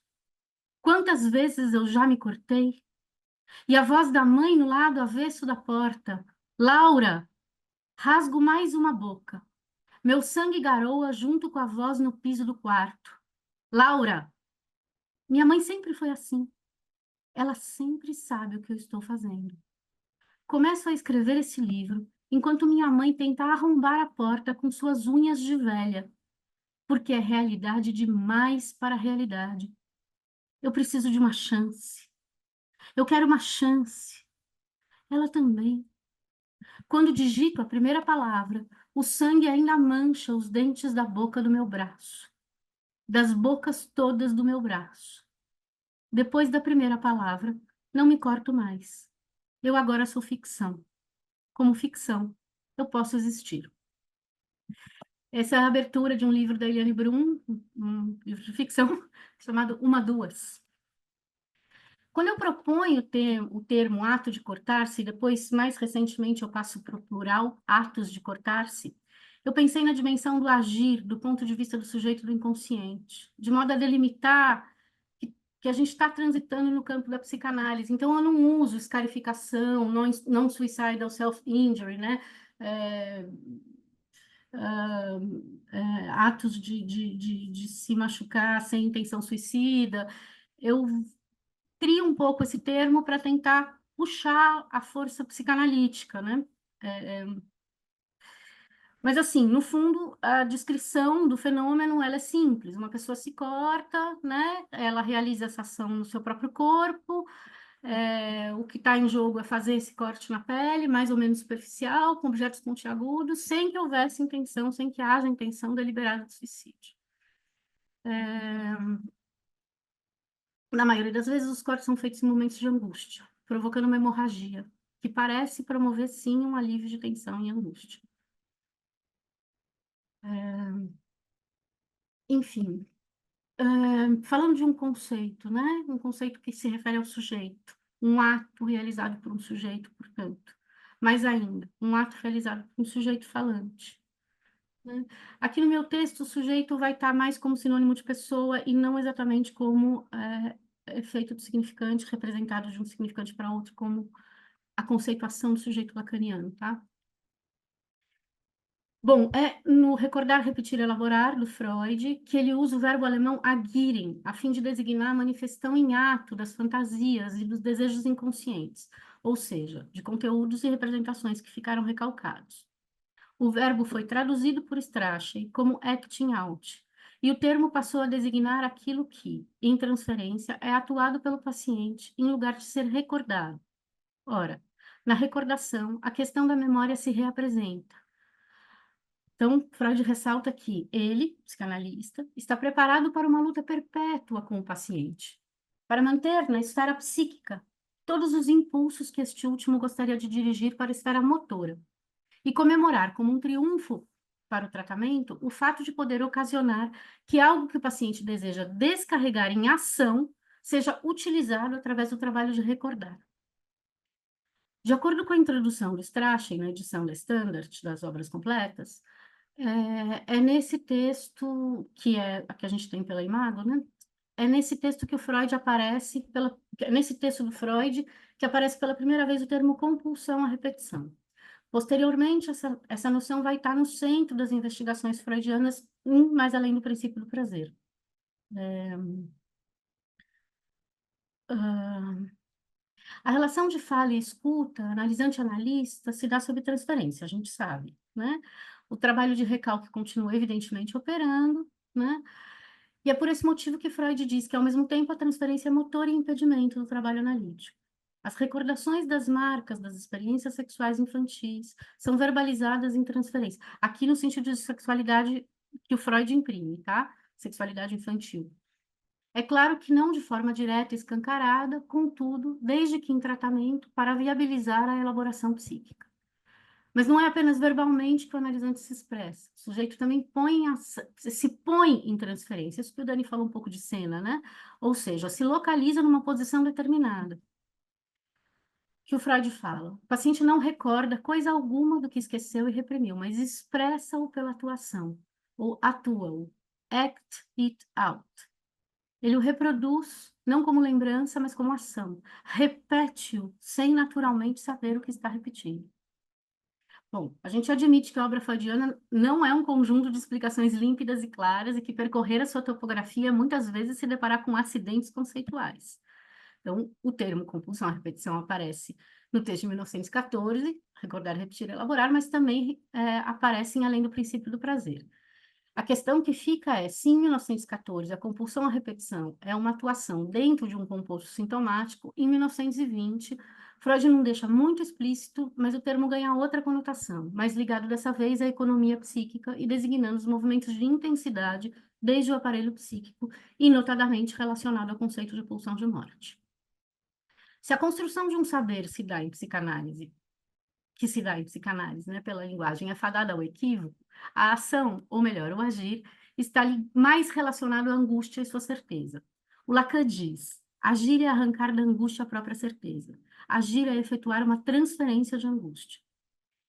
Quantas vezes eu já me cortei? E a voz da mãe no lado avesso da porta. Laura! Rasgo mais uma boca. Meu sangue garoa junto com a voz no piso do quarto. Laura! Minha mãe sempre foi assim. Ela sempre sabe o que eu estou fazendo. Começo a escrever esse livro enquanto minha mãe tenta arrombar a porta com suas unhas de velha, porque é realidade demais para a realidade. Eu preciso de uma chance. Eu quero uma chance. Ela também. Quando digito a primeira palavra, o sangue ainda mancha os dentes da boca do meu braço, das bocas todas do meu braço. Depois da primeira palavra, não me corto mais. Eu agora sou ficção. Como ficção, eu posso existir. Essa é a abertura de um livro da Eliane Brum, um livro de ficção, chamado Uma Duas. Quando eu proponho o termo ato de cortar-se, e depois, mais recentemente, eu passo para o plural, atos de cortar-se, eu pensei na dimensão do agir do ponto de vista do sujeito do inconsciente, de modo a delimitar que a gente está transitando no campo da psicanálise. Então, eu não uso escarificação, não suicidal self-injury, né? É, ah, atos de se machucar sem intenção suicida. Eu cria um pouco esse termo para tentar puxar a força psicanalítica, né? É, é, mas, assim, no fundo, a descrição do fenômeno, ela é simples. Uma pessoa se corta, né? Ela realiza essa ação no seu próprio corpo. O que está em jogo é fazer esse corte na pele, mais ou menos superficial, com objetos pontiagudos, sem que houvesse intenção, sem que haja intenção deliberada de suicídio. Na maioria das vezes, os cortes são feitos em momentos de angústia, provocando uma hemorragia, que parece promover, sim, um alívio de tensão e angústia. Enfim, falando de um conceito, né? Um conceito que se refere ao sujeito, um ato realizado por um sujeito, portanto. Mais ainda, um ato realizado por um sujeito falante. Né? Aqui no meu texto, o sujeito vai estar mais como sinônimo de pessoa e não exatamente como efeito do significante, representado de um significante para outro, como a conceituação do sujeito lacaniano, tá? Bom, é no Recordar, Repetir, Elaborar, do Freud, que ele usa o verbo alemão agieren, a fim de designar a manifestação em ato das fantasias e dos desejos inconscientes, ou seja, de conteúdos e representações que ficaram recalcados. O verbo foi traduzido por Strachey como acting out, e o termo passou a designar aquilo que, em transferência, é atuado pelo paciente em lugar de ser recordado. Ora, na recordação, a questão da memória se reapresenta. Então, Freud ressalta que ele, psicanalista, está preparado para uma luta perpétua com o paciente, para manter na esfera psíquica todos os impulsos que este último gostaria de dirigir para a esfera motora, e comemorar como um triunfo para o tratamento o fato de poder ocasionar que algo que o paciente deseja descarregar em ação seja utilizado através do trabalho de recordar. De acordo com a introdução do Strachan na edição da Standard das obras completas, é nesse texto que é a que a gente tem pela Imago, né? É nesse texto que o Freud aparece é nesse texto do Freud que aparece pela primeira vez o termo compulsão à repetição. Posteriormente, essa noção vai estar no centro das investigações freudianas, mais além do princípio do prazer. A relação de fala e escuta, analisante-analista, se dá sob transferência, a gente sabe, né? O trabalho de recalque continua, evidentemente, operando, né? E é por esse motivo que Freud diz que, ao mesmo tempo, a transferência é motor e impedimento do trabalho analítico. As recordações das marcas das experiências sexuais infantis são verbalizadas em transferência. Aqui no sentido de sexualidade que o Freud imprime, tá? Sexualidade infantil. É claro que não de forma direta e escancarada, contudo, desde que em tratamento, para viabilizar a elaboração psíquica. Mas não é apenas verbalmente que o analisante se expressa. O sujeito também se põe em transferência. Isso que o Dani falou um pouco de cena, né? Ou seja, se localiza numa posição determinada. Que o Freud fala. O paciente não recorda coisa alguma do que esqueceu e reprimiu, mas expressa-o pela atuação, ou atua-o. Act it out. Ele o reproduz, não como lembrança, mas como ação. Repete-o, sem naturalmente saber o que está repetindo. Bom, a gente admite que a obra freudiana não é um conjunto de explicações límpidas e claras e que percorrer a sua topografia muitas vezes se deparar com acidentes conceituais. Então, o termo compulsão à repetição aparece no texto de 1914, recordar, repetir, elaborar, mas também aparece em Além do Princípio do Prazer. A questão que fica é, se em 1914 a compulsão à repetição é uma atuação dentro de um composto sintomático, em 1920, Freud não deixa muito explícito, mas o termo ganha outra conotação, mais ligado dessa vez à economia psíquica e designando os movimentos de intensidade desde o aparelho psíquico e notadamente relacionado ao conceito de pulsão de morte. Se a construção de um saber se dá em psicanálise, né, pela linguagem é fadada ao equívoco, a ação, ou melhor, o agir, está mais relacionado à angústia e sua certeza. O Lacan diz, agir é arrancar da angústia a própria certeza. Agir é efetuar uma transferência de angústia.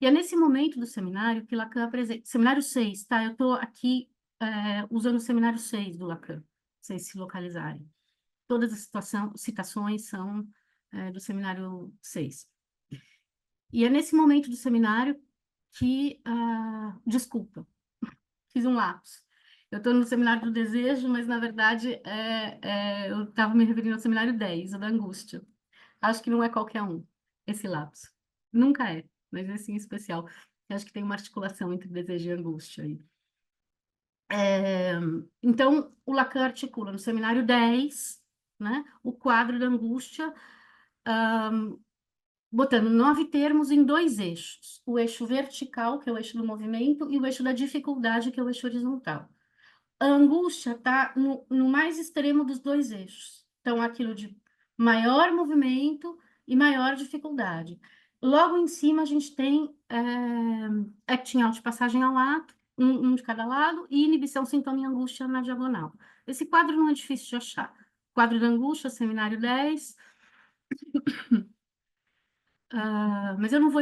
E é nesse momento do seminário que Lacan apresenta... Seminário 6, tá? Eu estou aqui usando o seminário 6 do Lacan, vocês se localizarem. Todas as citações são do seminário 6. E é nesse momento do seminário que, desculpa, fiz um lapso. Eu estou no seminário do desejo, mas, na verdade, eu estava me referindo ao seminário 10, o da angústia. Acho que não é qualquer um, esse lapso. Nunca é, mas esse em especial. Eu acho que tem uma articulação entre desejo e angústia aí. Então, o Lacan articula no seminário 10, né, o quadro da angústia, botando 9 termos em 2 eixos. O eixo vertical, que é o eixo do movimento, e o eixo da dificuldade, que é o eixo horizontal. A angústia está no mais extremo dos 2 eixos. Então, aquilo de maior movimento e maior dificuldade. Logo em cima, a gente tem acting out, passagem ao ato, um de cada lado, e inibição, sintoma e angústia na diagonal. Esse quadro não é difícil de achar. Quadro da angústia, seminário 10... mas eu não vou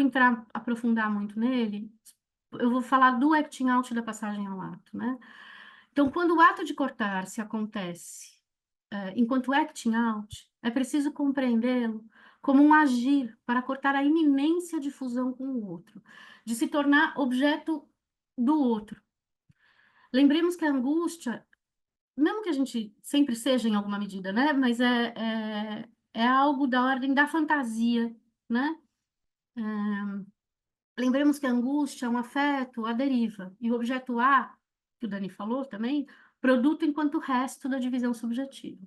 aprofundar muito nele. Eu vou falar do acting out da passagem ao ato, né? Então, quando o ato de cortar se acontece enquanto acting out, é preciso compreendê-lo como um agir para cortar a iminência de fusão com o outro, de se tornar objeto do outro. Lembremos que a angústia, mesmo que a gente sempre seja em alguma medida, né? Mas é algo da ordem da fantasia, né? Lembremos que a angústia é um afeto à deriva, e o objeto A, que o Dani falou também, produto enquanto resto da divisão subjetiva.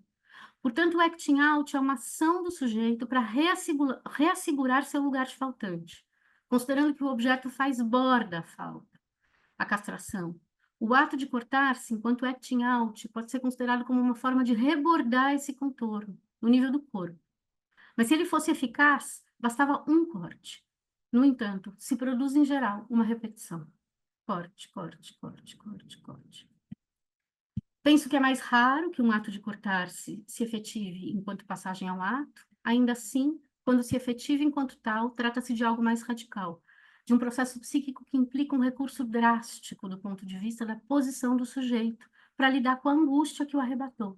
Portanto, o acting out é uma ação do sujeito para reassegurar seu lugar de faltante, considerando que o objeto faz borda à falta, a castração. O ato de cortar-se, enquanto acting out, pode ser considerado como uma forma de rebordar esse contorno, no nível do corpo. Mas se ele fosse eficaz, bastava um corte. No entanto, se produz, em geral, uma repetição. Corte, corte, corte, corte, corte. Penso que é mais raro que um ato de cortar-se se efetive enquanto passagem ao ato. Ainda assim, quando se efetiva enquanto tal, trata-se de algo mais radical, de um processo psíquico que implica um recurso drástico do ponto de vista da posição do sujeito para lidar com a angústia que o arrebatou.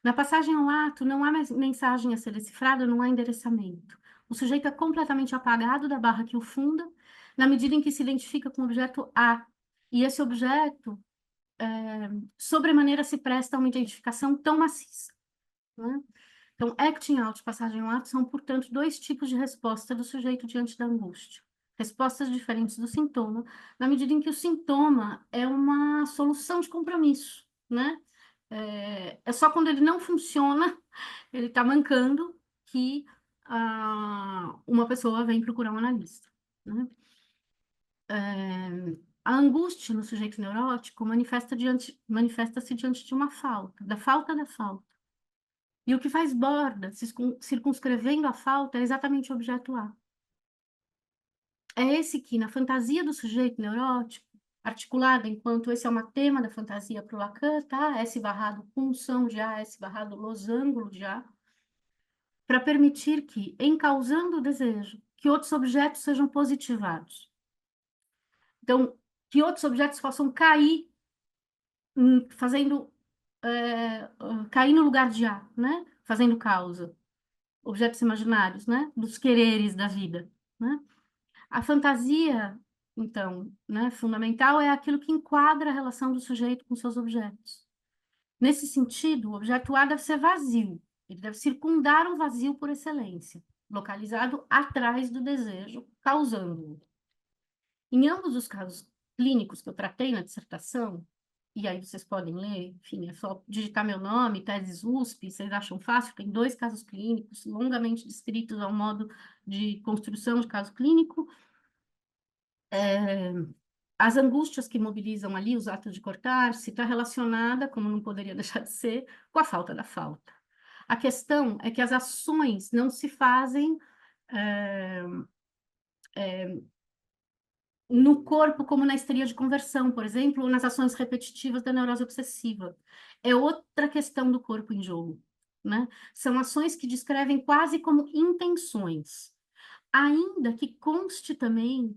Na passagem ao ato, não há mensagem a ser decifrada, não há endereçamento. O sujeito é completamente apagado da barra que o funda, na medida em que se identifica com o objeto A. E esse objeto, sobremaneira, se presta a uma identificação tão maciça, né? Então, acting out e passagem ao ato são, portanto, dois tipos de resposta do sujeito diante da angústia. Respostas diferentes do sintoma, na medida em que o sintoma é uma solução de compromisso, né? É só quando ele não funciona, ele está mancando, que uma pessoa vem procurar um analista, né? A angústia no sujeito neurótico manifesta-se diante de uma falta, da falta da falta. E o que faz borda, circunscrevendo a falta, é exatamente o objeto A. É esse que, na fantasia do sujeito neurótico, articulada enquanto esse é um tema da fantasia para o Lacan, tá? S barrado punção de A, S barrado losango de A, para permitir que, em causando o desejo, que outros objetos sejam positivados. Então, que outros objetos possam cair, cair no lugar de A, né? Fazendo causa. Objetos imaginários, né? Dos quereres da vida, né? A fantasia, então, né, fundamental é aquilo que enquadra a relação do sujeito com seus objetos. Nesse sentido, o objeto A deve ser vazio, ele deve circundar um vazio por excelência, localizado atrás do desejo, causando-o. Em ambos os casos clínicos que eu tratei na dissertação, e aí vocês podem ler, enfim, é só digitar meu nome, teses USP, vocês acham fácil, tem 2 casos clínicos longamente descritos ao modo de construção de caso clínico. As angústias que mobilizam ali os atos de cortar-se está relacionada, como não poderia deixar de ser, com a falta da falta. A questão é que as ações não se fazem no corpo como na histeria de conversão, por exemplo, ou nas ações repetitivas da neurose obsessiva. É outra questão do corpo em jogo, né? São ações que descrevem quase como intenções, ainda que conste também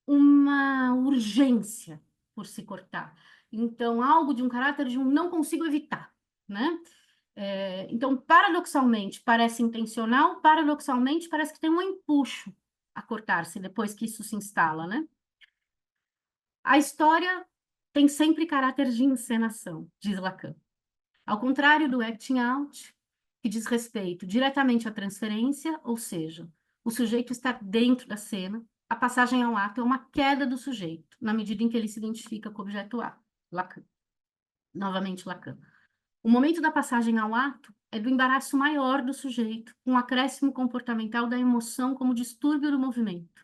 uma urgência por se cortar. Então, algo de um caráter de um não consigo evitar, né? Então, paradoxalmente, parece intencional, paradoxalmente, parece que tem um empuxo a cortar-se depois que isso se instala, né? A história tem sempre caráter de encenação, diz Lacan. Ao contrário do acting out, que diz respeito diretamente à transferência, ou seja, o sujeito está dentro da cena, a passagem ao ato é uma queda do sujeito, na medida em que ele se identifica com o objeto A. Lacan. Novamente Lacan. O momento da passagem ao ato é do embaraço maior do sujeito, com o acréscimo comportamental da emoção como distúrbio do movimento.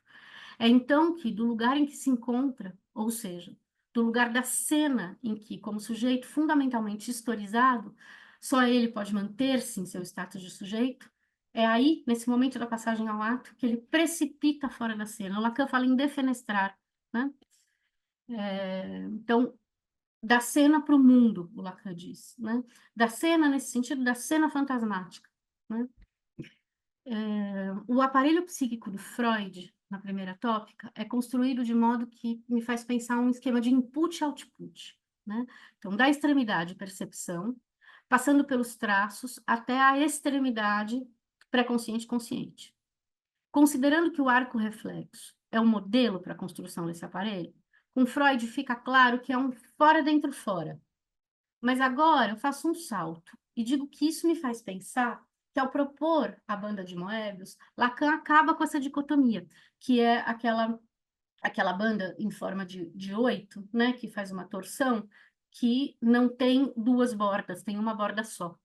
É então que, do lugar em que se encontra, ou seja, do lugar da cena em que, como sujeito fundamentalmente historizado, só ele pode manter-se em seu status de sujeito, é aí, nesse momento da passagem ao ato, que ele precipita fora da cena. O Lacan fala em defenestrar, né? Então, da cena para o mundo, o Lacan diz, né? Da cena, nesse sentido, da cena fantasmática, né? O aparelho psíquico do Freud, na primeira tópica, é construído de modo que me faz pensar um esquema de input-output, né? Então, da extremidade percepção, passando pelos traços até a extremidade pré-consciente-consciente. Considerando que o arco reflexo é um modelo para a construção desse aparelho, com Freud fica claro que é um fora-dentro-fora. Mas agora eu faço um salto e digo que isso me faz pensar que, ao propor a banda de Moebius, Lacan acaba com essa dicotomia, que é aquela banda em forma de 8, né, que faz uma torção, que não tem duas bordas, tem uma borda só.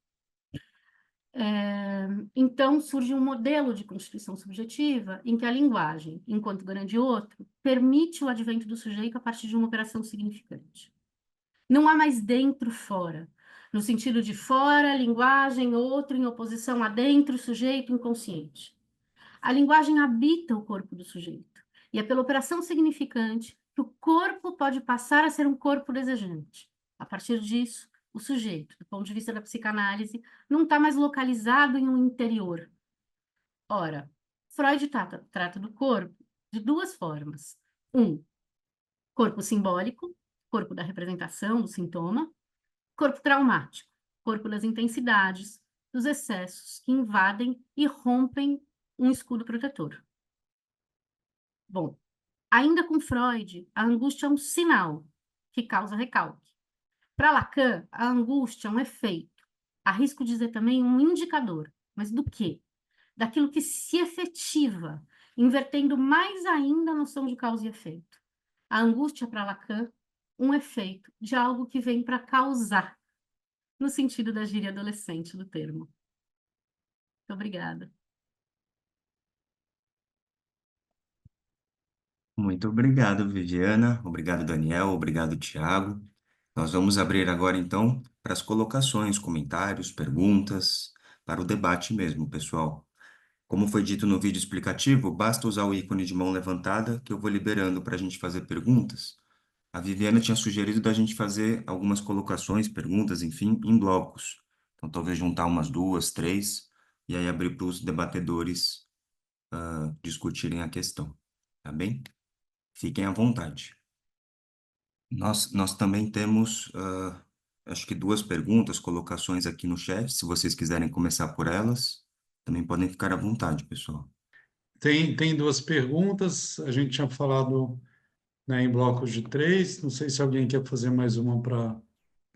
Então, surge um modelo de constituição subjetiva em que a linguagem, enquanto grande outro, permite o advento do sujeito a partir de uma operação significante. Não há mais dentro-fora, no sentido de fora, linguagem, outro, em oposição a dentro, sujeito inconsciente. A linguagem habita o corpo do sujeito, e é pela operação significante que o corpo pode passar a ser um corpo desejante. A partir disso, o sujeito, do ponto de vista da psicanálise, não está mais localizado em um interior. Ora, Freud trata do corpo de duas formas. Corpo simbólico, corpo da representação, do sintoma. Corpo traumático, corpo das intensidades, dos excessos que invadem e rompem um escudo protetor. Bom, ainda com Freud, a angústia é um sinal que causa recalque. Para Lacan, a angústia é um efeito, arrisco dizer também um indicador, mas do quê? Daquilo que se efetiva, invertendo mais ainda a noção de causa e efeito. A angústia, para Lacan, um efeito de algo que vem para causar, no sentido da gíria adolescente do termo. Muito obrigada. Muito obrigado, Viviana. Obrigado, Daniel. Obrigado, Tiago. Nós vamos abrir agora, então, para as colocações, comentários, perguntas, para o debate mesmo, pessoal. Como foi dito no vídeo explicativo, basta usar o ícone de mão levantada que eu vou liberando para a gente fazer perguntas. A Viviana tinha sugerido da gente fazer algumas colocações, perguntas, enfim, em blocos. Então, talvez juntar umas duas, três, e aí abrir para os debatedores discutirem a questão. Tá bem? Fiquem à vontade. Nós também temos, acho que duas perguntas, colocações aqui no chat. Se vocês quiserem começar por elas, também podem ficar à vontade, pessoal. Tem duas perguntas, a gente tinha falado, né, em blocos de três, não sei se alguém quer fazer mais uma para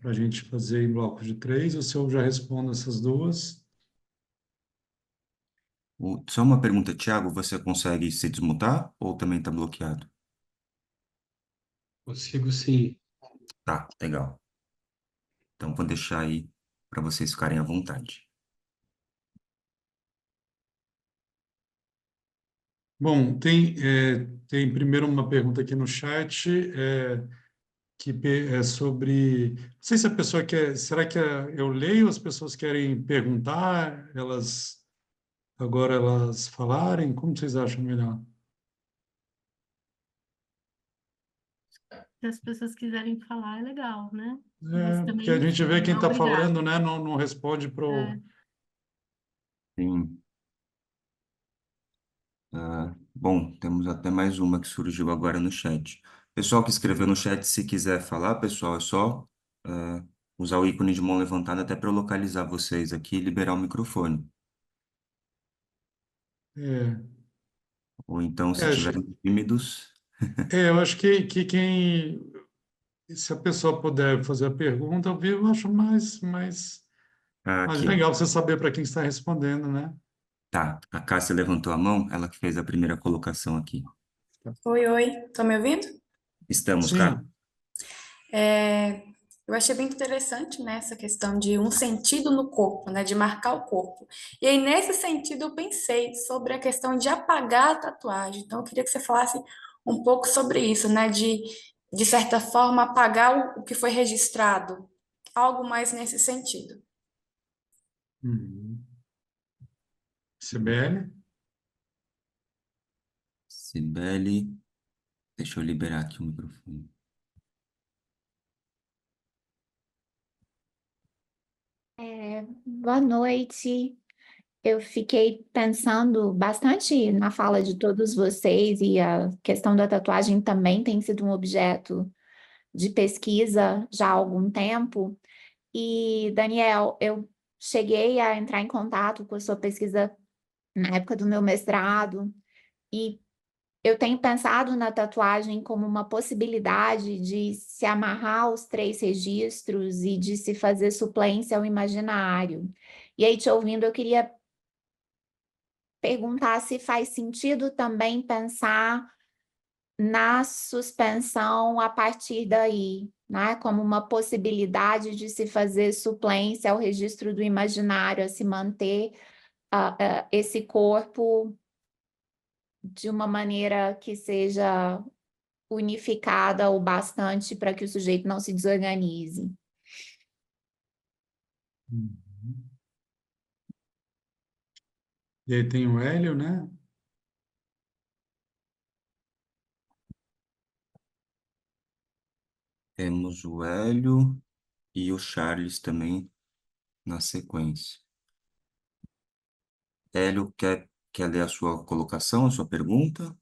a gente fazer em blocos de três, ou se eu já respondo essas duas. Só uma pergunta, Tiago, você consegue se desmutar ou também está bloqueado? Consigo sim. Tá, legal. Então, vou deixar aí para vocês ficarem à vontade. Bom, tem primeiro uma pergunta aqui no chat, é sobre... Não sei se a pessoa quer... Será que eu leio, as pessoas querem perguntar, elas falarem? Como vocês acham melhor? Se as pessoas quiserem falar, é legal, né? Mas Porque a também gente vê quem não é está falando, obrigado. né? Não responde É, Sim. Bom, temos até mais uma que surgiu agora no chat. Pessoal que escreveu no chat, se quiser falar, pessoal, é só usar o ícone de mão levantada até para eu localizar vocês aqui e liberar o microfone. é, Ou então, é, se tiverem tímidos, eu acho que quem... Se a pessoa puder fazer a pergunta, eu acho mais aqui, ó. legal você saber para quem está respondendo, né? Tá, a Cássia levantou a mão, ela que fez a primeira colocação aqui. Oi, oi, estão me ouvindo? Estamos, cá. Sim, Eu achei bem interessante, né, essa questão de um sentido no corpo, né, de marcar o corpo. E aí, nesse sentido, eu pensei sobre a questão de apagar a tatuagem. Então, eu queria que você falasse um pouco sobre isso, né, de certa forma, apagar o que foi registrado. Algo mais nesse sentido. Uhum. Sibeli? Cibele, deixa eu liberar aqui o microfone. Boa noite. Eu fiquei pensando bastante na fala de todos vocês e a questão da tatuagem também tem sido um objeto de pesquisa já há algum tempo. E, Daniel, eu cheguei a entrar em contato com a sua pesquisa na época do meu mestrado e eu tenho pensado na tatuagem como uma possibilidade de se amarrar aos três registros e de se fazer suplência ao imaginário. E aí, te ouvindo, eu queria perguntar se faz sentido também pensar na suspensão a partir daí, né? Como uma possibilidade de se fazer suplência ao registro do imaginário, a se manter esse corpo de uma maneira que seja unificada o bastante para que o sujeito não se desorganize. E aí tem o Hélio, né? Temos o Hélio e o Charles também na sequência. Hélio, quer ler a sua colocação, a sua pergunta?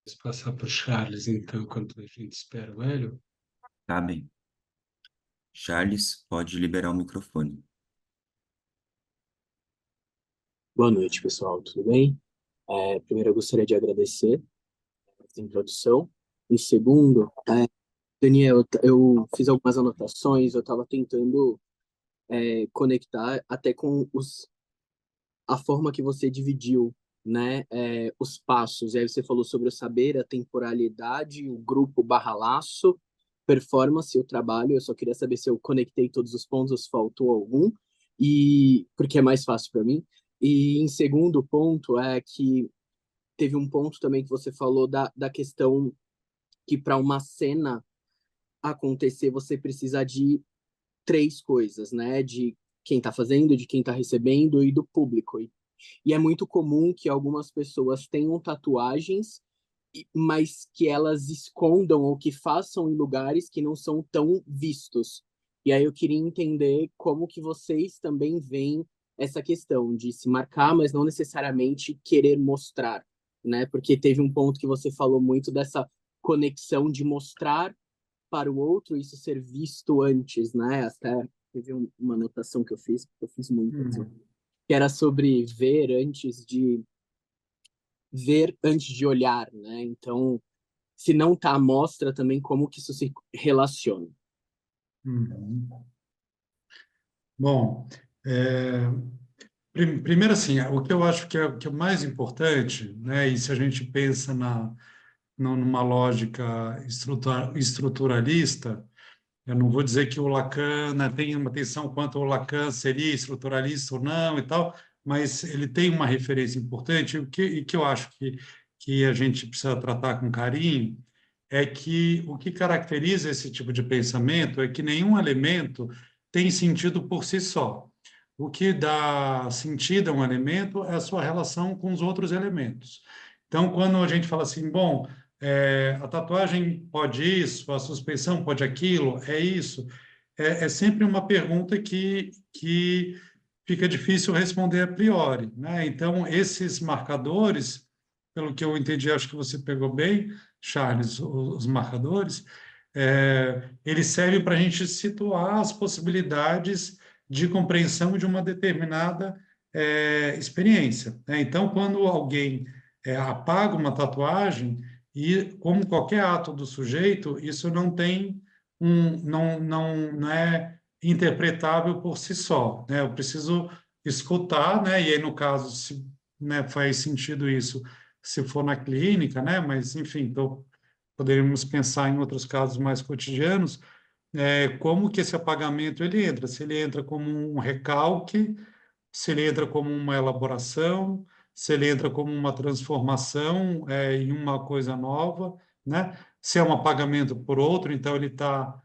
Vou passar para o Charles, então, enquanto a gente espera o Hélio. Tá bem. Charles, pode liberar o microfone. Boa noite, pessoal, tudo bem? Primeiro, eu gostaria de agradecer essa introdução. E segundo, Daniel, eu fiz algumas anotações, eu estava tentando conectar até com a forma que você dividiu, né, os passos. E aí você falou sobre o saber, a temporalidade, o grupo barra laço, performance, o trabalho. Eu só queria saber se eu conectei todos os pontos, ou se faltou algum, e porque é mais fácil para mim. E em segundo ponto é que teve um ponto também que você falou da questão que para uma cena acontecer você precisa de três coisas, né? De quem está fazendo, de quem está recebendo e do público. E é muito comum que algumas pessoas tenham tatuagens, mas que elas escondam ou que façam em lugares que não são tão vistos. E aí eu queria entender como que vocês também veem essa questão de se marcar, mas não necessariamente querer mostrar, né? Porque teve um ponto que você falou muito dessa conexão de mostrar para o outro, isso ser visto antes, né? Até teve uma anotação que eu fiz muito, assim, que era sobre ver antes de olhar, né? Então, se não tá à mostra também como que isso se relaciona. Uhum. Bom, primeiro assim, o que eu acho que é o mais importante, né? E se a gente pensa numa lógica estruturalista, eu não vou dizer que o Lacan, né, tem uma atenção quanto ao Lacan seria estruturalista ou não e tal, mas ele tem uma referência importante e que eu acho que a gente precisa tratar com carinho, é que o que caracteriza esse tipo de pensamento é que nenhum elemento tem sentido por si só. O que dá sentido a um elemento é a sua relação com os outros elementos. Então, quando a gente fala assim, bom, a tatuagem pode isso, a suspensão pode aquilo, é isso, é sempre uma pergunta que fica difícil responder a priori, né? Então, esses marcadores, pelo que eu entendi, acho que você pegou bem, Charles, os marcadores, eles servem para a gente situar as possibilidades de compreensão de uma determinada experiência, né? Então, quando alguém apaga uma tatuagem, e como qualquer ato do sujeito, isso não tem não é interpretável por si só, né? Eu preciso escutar, né? E aí no caso, se, né, faz sentido isso, se for na clínica, né? Mas enfim, poderíamos pensar em outros casos mais cotidianos, como que esse apagamento ele entra? Se ele entra como um recalque, se ele entra como uma elaboração, se ele entra como uma transformação em uma coisa nova, né? Se é um apagamento por outro, então ele tá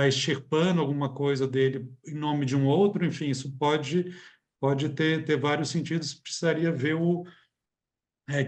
extirpando alguma coisa dele em nome de um outro, enfim, isso pode ter vários sentidos, precisaria ver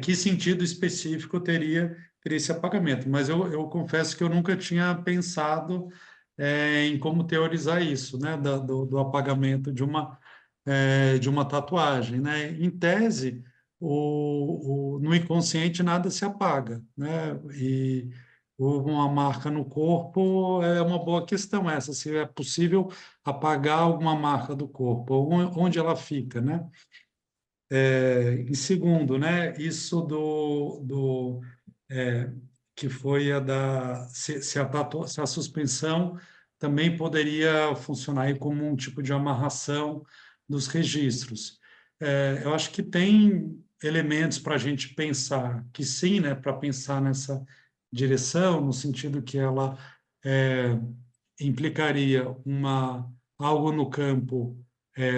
que sentido específico teria esse apagamento. Mas eu confesso que eu nunca tinha pensado em como teorizar isso, né? Do apagamento de uma tatuagem, né? Em tese, no inconsciente nada se apaga, né? E uma marca no corpo é uma boa questão essa, se é possível apagar alguma marca do corpo, onde ela fica, né? Em segundo, né? Isso que foi se a suspensão também poderia funcionar aí como um tipo de amarração dos registros. Eu acho que tem elementos para a gente pensar que sim, né, para pensar nessa direção, no sentido que ela implicaria algo no campo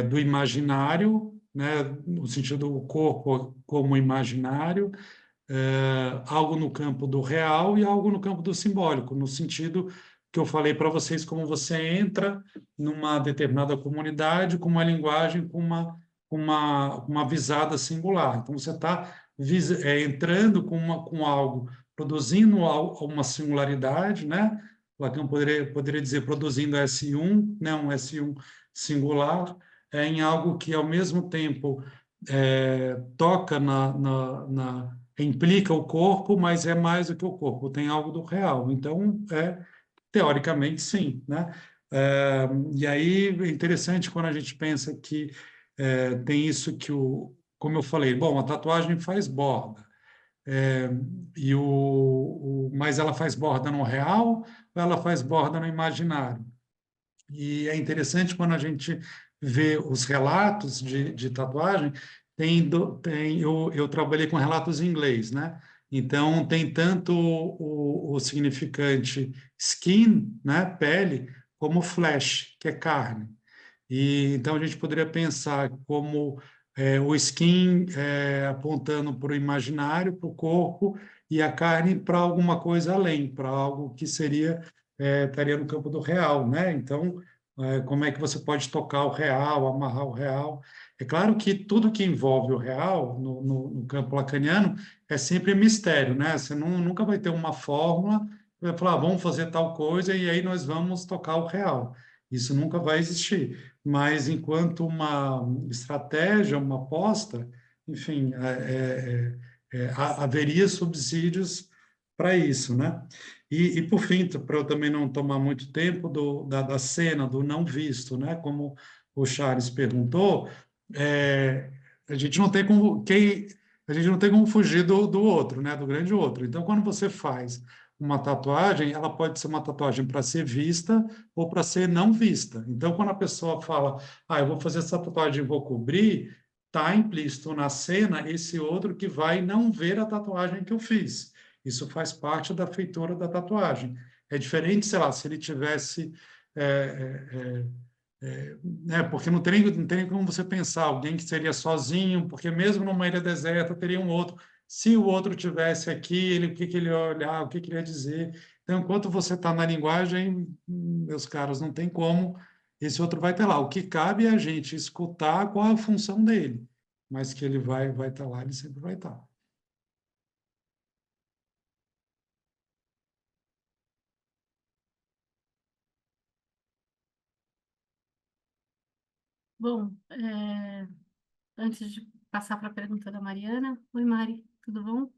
do imaginário, né, no sentido do corpo como imaginário, algo no campo do real e algo no campo do simbólico, no sentido que eu falei para vocês, como você entra numa determinada comunidade com uma linguagem, com uma visada singular. Então, você está entrando com algo, produzindo uma singularidade, né? Lacan poderia dizer produzindo S1, né? Um S1 singular, em algo que, ao mesmo tempo, toca implica o corpo, mas é mais do que o corpo, tem algo do real. Então, teoricamente, sim, né? E aí é interessante quando a gente pensa que tem isso como eu falei, bom, a tatuagem faz borda, é, mas ela faz borda no real ou ela faz borda no imaginário? E é interessante quando a gente vê os relatos de tatuagem, eu trabalhei com relatos em inglês, né? Então, tem tanto o significante skin, né, pele, como flesh, que é carne. E então a gente poderia pensar como o skin apontando para o imaginário, para o corpo, e a carne para alguma coisa além, para algo que estaria no campo do real, né? Então, como é que você pode tocar o real, amarrar o real? É claro que tudo que envolve o real no campo lacaniano é sempre mistério, né? Você nunca vai ter uma fórmula, vai falar, vamos fazer tal coisa e aí nós vamos tocar o real. Isso nunca vai existir, mas enquanto uma estratégia, uma aposta, enfim, haveria subsídios para isso, né? E por fim, para eu também não tomar muito tempo da cena do não visto, né? Como o Charles perguntou, é, a gente não tem como fugir do outro, né? Do grande outro. Então, quando você faz uma tatuagem, ela pode ser uma tatuagem para ser vista ou para ser não vista. Então, quando a pessoa fala, eu vou fazer essa tatuagem e vou cobrir, está implícito na cena esse outro que vai não ver a tatuagem que eu fiz. Isso faz parte da feitura da tatuagem. É diferente, sei lá, se ele tivesse. Né, porque não tem como você pensar alguém que seria sozinho, porque mesmo numa ilha deserta teria um outro. Se o outro tivesse aqui, o que ele ia olhar, o que ele ia dizer. Então, enquanto você está na linguagem, meus caros, não tem como, esse outro vai estar lá. O que cabe é a gente escutar qual a função dele, mas que ele vai estar lá, ele sempre vai estar. Bom, antes de passar para a pergunta da Mariana, oi Mari, tudo bom?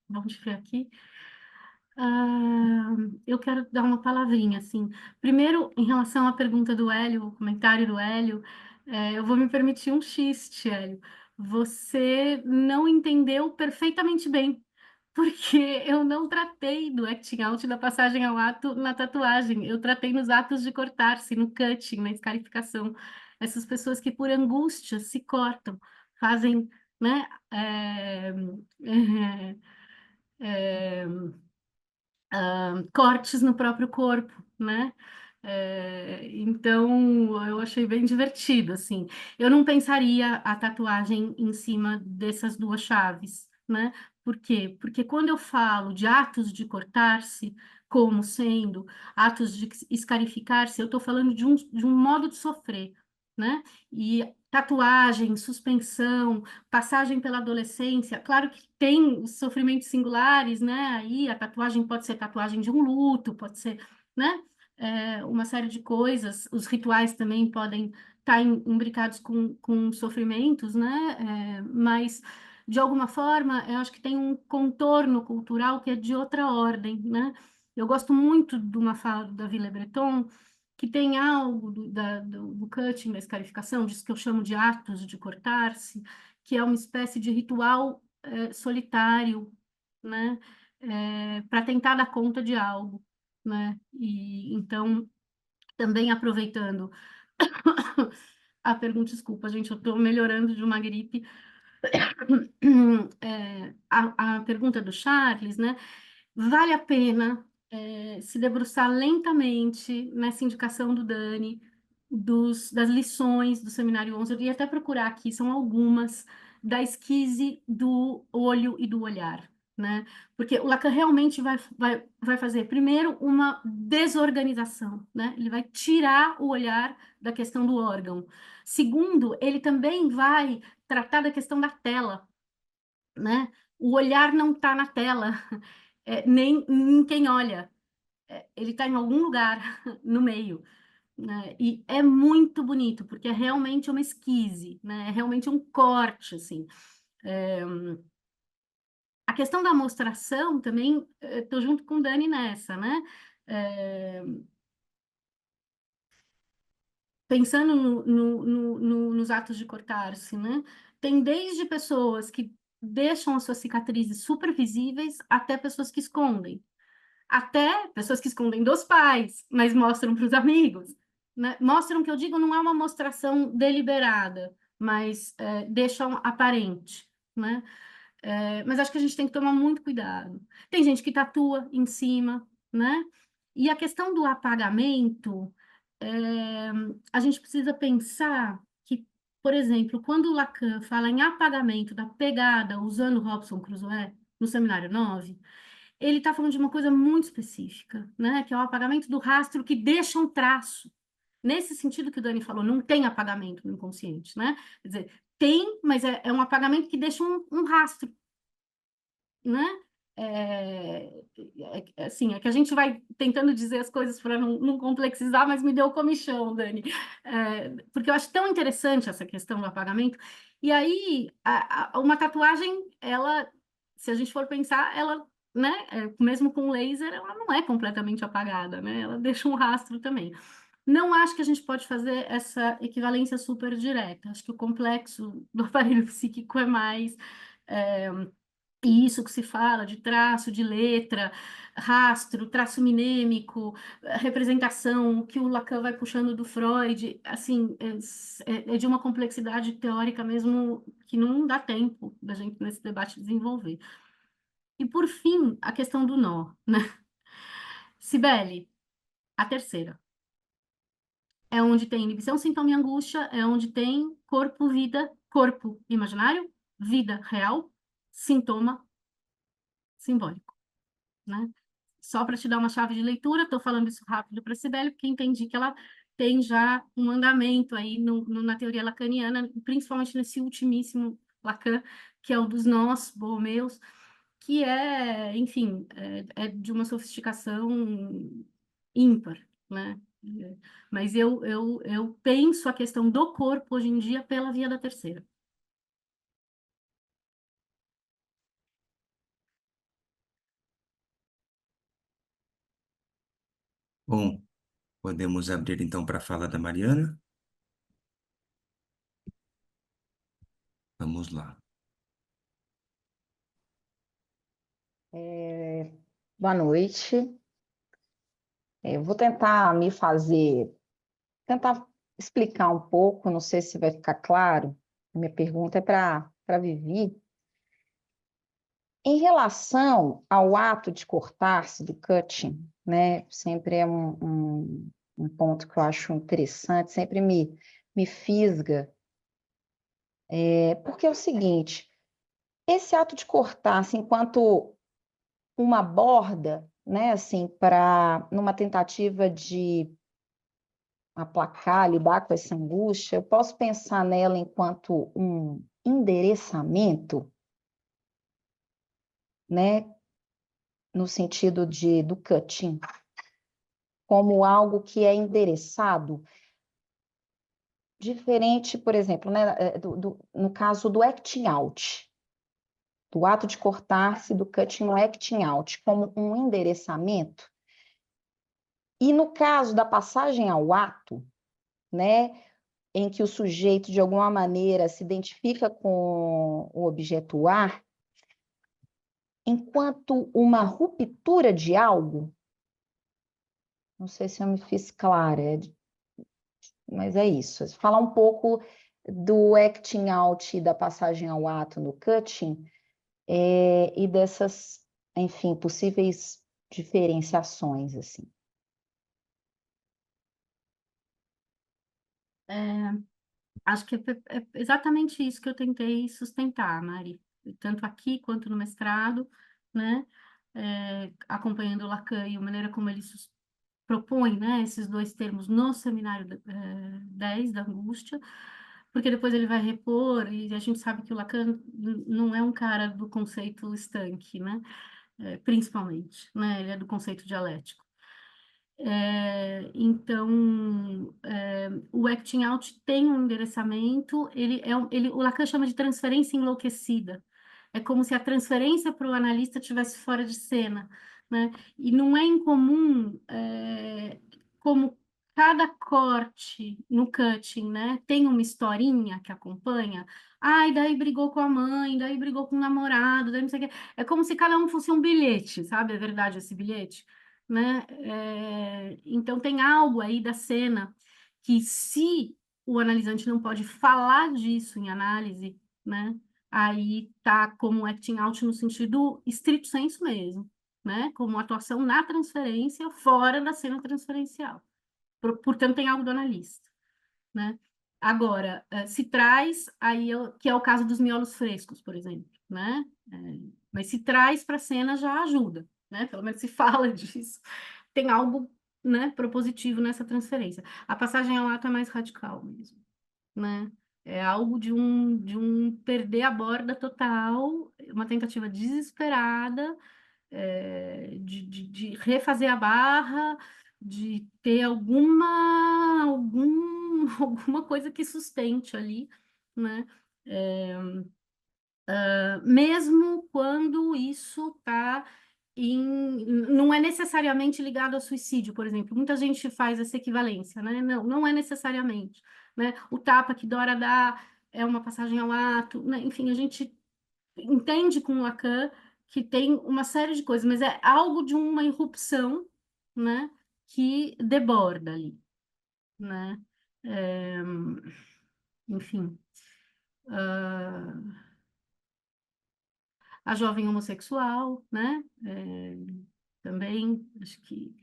Vamos ver aqui. Eu quero dar uma palavrinha, assim. Primeiro, em relação à pergunta do Hélio, o comentário do Hélio, eu vou me permitir um xiste, Hélio. Você não entendeu perfeitamente bem, porque eu não tratei do acting out da passagem ao ato na tatuagem. Eu tratei nos atos de cortar-se, no cutting, na escarificação. Essas pessoas que por angústia se cortam, fazem, né? Cortes no próprio corpo, né? Então, eu achei bem divertido, assim. Eu não pensaria a tatuagem em cima dessas duas chaves, né? Por quê? Porque quando eu falo de atos de cortar-se, como sendo atos de escarificar-se, eu estou falando de um modo de sofrer, né? E tatuagem, suspensão, passagem pela adolescência, claro que tem os sofrimentos singulares, né? Aí a tatuagem pode ser tatuagem de um luto, pode ser, né? Uma série de coisas. Os rituais também podem estar imbricados com sofrimentos, né? Mas, de alguma forma, eu acho que tem um contorno cultural que é de outra ordem, né? Eu gosto muito de uma fala do Davi Le Breton, que tem algo do cutting, da escarificação, disso que eu chamo de atos de cortar-se, que é uma espécie de ritual solitário, né, para tentar dar conta de algo, né, E então, também aproveitando a pergunta, desculpa, gente, eu estou melhorando de uma gripe. A pergunta do Charles, né? Vale a pena se debruçar lentamente nessa indicação do Dani, das lições do Seminário 11. Eu ia até procurar aqui, são algumas, da esquise do olho e do olhar, né? Porque o Lacan realmente vai fazer, primeiro, uma desorganização, né? Ele vai tirar o olhar da questão do órgão. Segundo, ele também vai tratar da questão da tela, né? O olhar não está na tela, nem em quem olha. Ele está em algum lugar no meio, né? E é muito bonito, porque é realmente uma esquise, né? É realmente um corte, assim. A questão da mostração também, estou junto com o Dani nessa, né? Pensando nos atos de cortar-se, né? Tem desde pessoas que deixam as suas cicatrizes super visíveis até pessoas que escondem. Até pessoas que escondem dos pais, mas mostram para os amigos, né? Mostram, que eu digo, não é uma mostração deliberada, mas deixam aparente, né? Mas acho que a gente tem que tomar muito cuidado. Tem gente que tatua em cima, né? E a questão do apagamento, a gente precisa pensar que, por exemplo, quando o Lacan fala em apagamento da pegada usando Robson Crusoe, no Seminário 9, ele está falando de uma coisa muito específica, né? Que é o apagamento do rastro que deixa um traço. Nesse sentido que o Dani falou, não tem apagamento no inconsciente, né? Quer dizer, tem, mas é um apagamento que deixa um rastro, né? Assim, é que a gente vai tentando dizer as coisas para não complexizar, mas me deu comichão, Dani. Porque eu acho tão interessante essa questão do apagamento. E aí, uma tatuagem, ela, se a gente for pensar, ela, né, mesmo com laser, ela não é completamente apagada, né? Ela deixa um rastro também. Não acho que a gente pode fazer essa equivalência super direta. Acho que o complexo do aparelho psíquico é mais e isso que se fala de traço, de letra, rastro, traço minêmico, representação, o que o Lacan vai puxando do Freud, assim, é de uma complexidade teórica mesmo que não dá tempo da gente nesse debate desenvolver. E por fim, a questão do nó, né? Cibele, a terceira. É onde tem inibição, sintoma e angústia, é onde tem corpo, vida, corpo imaginário, vida real, sintoma simbólico, né? Só para te dar uma chave de leitura, estou falando isso rápido para a Cibele, porque entendi que ela tem já um andamento aí na teoria lacaniana, principalmente nesse ultimíssimo Lacan, que é o dos nós, Borromeus, que é, enfim, é de uma sofisticação ímpar, né? Mas eu penso a questão do corpo hoje em dia pela via da terceira. Bom, podemos abrir então para a fala da Mariana. Vamos lá. Boa noite. Eu vou tentar tentar explicar um pouco, não sei se vai ficar claro. Minha pergunta é para Vivi. Em relação ao ato de cortar-se, do cutting, né? Sempre é um ponto que eu acho interessante, sempre me fisga. Porque é o seguinte, esse ato de cortar-se enquanto uma borda, né, assim, numa tentativa de aplacar, lidar com essa angústia, eu posso pensar nela enquanto um endereçamento, né, no sentido do cutting, como algo que é endereçado, diferente, por exemplo, né, no caso do acting out, do ato de cortar-se, do cutting no acting out, como um endereçamento. E no caso da passagem ao ato, né, em que o sujeito, de alguma maneira, se identifica com o objeto A, enquanto uma ruptura de algo, Não sei se eu me fiz clara, mas é isso. Falar um pouco do acting out e da passagem ao ato no cutting, e dessas, enfim, possíveis diferenciações, assim. Acho que é exatamente isso que eu tentei sustentar, Mari, tanto aqui quanto no mestrado, né? Acompanhando o Lacan e a maneira como ele propõe, né, esses dois termos no seminário 10 da angústia, porque depois ele vai repor, e a gente sabe que o Lacan não é um cara do conceito estanque, né? Principalmente, né? Ele é do conceito dialético. Então, o acting out tem um endereçamento, o Lacan chama de transferência enlouquecida. É como se a transferência para o analista estivesse fora de cena, né? E não é incomum, como cada corte no cutting, né, tem uma historinha que acompanha. Ai, daí brigou com a mãe, daí brigou com o namorado, daí não sei o quê. É como se cada um fosse um bilhete, sabe? É verdade esse bilhete? Né? Então tem algo aí da cena que, se o analisante não pode falar disso em análise, né? Aí tá como acting out no sentido estrito sensu mesmo, né? Como atuação na transferência fora da cena transferencial. Portanto, tem algo do analista, né? Agora, se traz aí, que é o caso dos miolos frescos, por exemplo, né? Mas se traz para a cena já ajuda, né? Pelo menos se fala disso. Tem algo, né, propositivo nessa transferência. A passagem ao ato é mais radical mesmo, né? É algo de um perder a borda total, uma tentativa desesperada, de refazer a barra, de ter alguma coisa que sustente ali, né? Mesmo quando isso está não é necessariamente ligado ao suicídio, por exemplo. Muita gente faz essa equivalência, né? Não, não é necessariamente, né? O tapa que Dora dá é uma passagem ao ato, né? Enfim, a gente entende com Lacan que tem uma série de coisas, mas é algo de uma irrupção, né? Que deborda ali, né? É, enfim. A jovem homossexual, né? Também, acho que,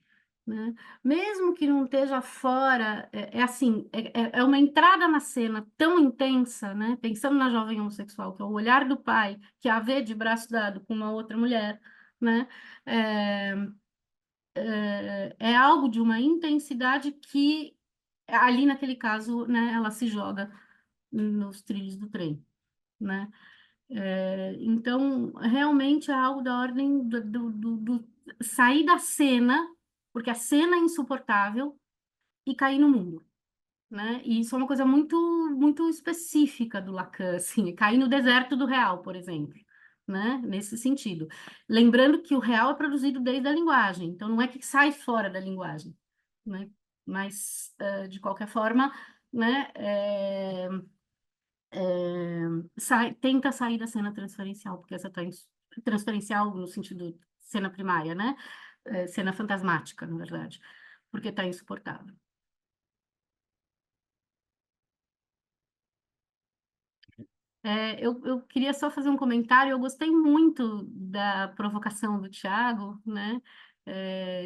né? Mesmo que não esteja fora, assim, é uma entrada na cena tão intensa, né? Pensando na jovem homossexual, que é o olhar do pai, que a vê de braço dado com uma outra mulher, né? É algo de uma intensidade que, ali naquele caso, né, ela se joga nos trilhos do trem, né? Então, realmente é algo da ordem do sair da cena, porque a cena é insuportável, e cair no mundo, né? E isso é uma coisa muito, muito específica do Lacan, assim, cair no deserto do real, por exemplo, né? Nesse sentido. Lembrando que o real é produzido desde a linguagem, então não é que sai fora da linguagem, né? Mas, de qualquer forma, né? Tenta sair da cena transferencial, porque essa transferencial no sentido cena primária, né? Cena fantasmática, na verdade, porque está insuportável. Eu queria só fazer um comentário. Eu gostei muito da provocação do Tiago, né?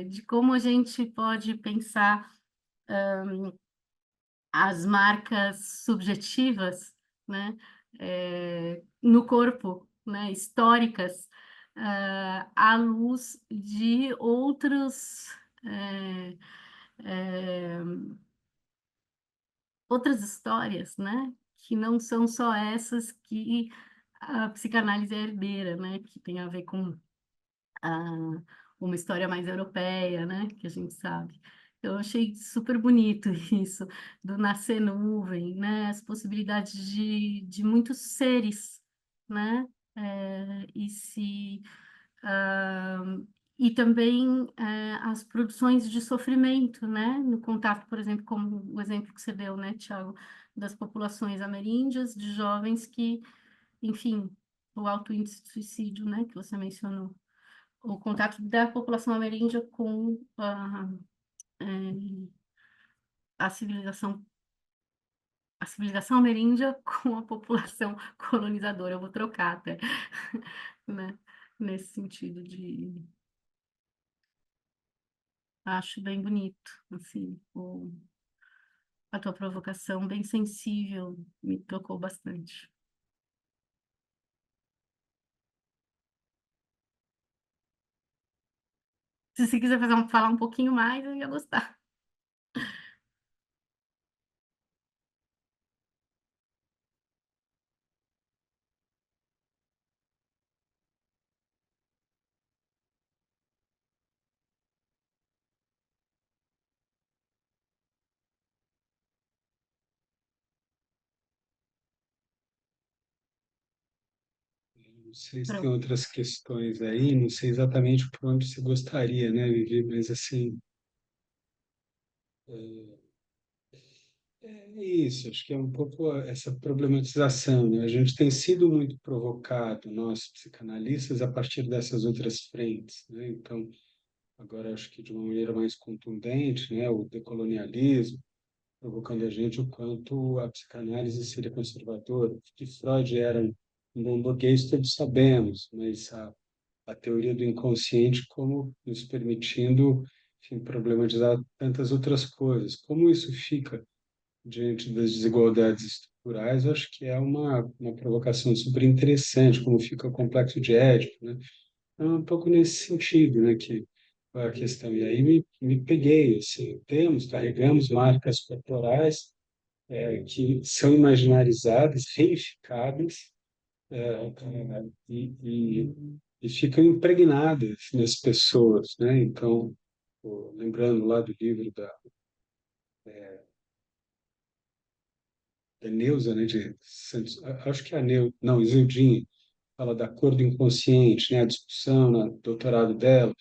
De como a gente pode pensar as marcas subjetivas, né? No corpo, né? Históricas, à luz de é, é, outras histórias, né? Que não são só essas que a psicanálise é herdeira, né? Que tem a ver com uma história mais europeia, né? Que a gente sabe. Eu achei super bonito isso, do nascer nuvem, né? As possibilidades de muitos seres, né? E se ah, e também as produções de sofrimento, né? No contato, por exemplo, como o exemplo que você deu, né, Tiago, das populações ameríndias, de jovens que, enfim, o alto índice de suicídio, né, que você mencionou. O contato da população ameríndia com a civilização ameríndia com a população colonizadora. Eu vou trocar até, né? Nesse sentido de... Acho bem bonito, assim, a tua provocação bem sensível me tocou bastante. Se você quiser falar um pouquinho mais, eu ia gostar. Não sei se tem outras questões aí, não sei exatamente por onde você gostaria, né, Vivi, mas assim, é isso, acho que é um pouco essa problematização, né? A gente tem sido muito provocado, nós psicanalistas, a partir dessas outras frentes, né? Então, agora acho que de uma maneira mais contundente, né, o decolonialismo, provocando a gente o quanto a psicanálise seria conservadora, que Freud era um bom burguês, todos sabemos, mas a teoria do inconsciente como nos permitindo, enfim, problematizar tantas outras coisas. Como isso fica diante das desigualdades estruturais, eu acho que é uma provocação super interessante, como fica o complexo de Édipo, né? É um pouco nesse sentido, né, que foi a questão. E aí me peguei, assim, carregamos marcas corporais que são imaginarizadas, reificadas, e ficam impregnadas nas pessoas, né? Então, lembrando lá do livro da Neuza, né, de Santos, acho que é a Neuza, não, Isildinha, fala da cor do inconsciente, né, a discussão no doutorado dela,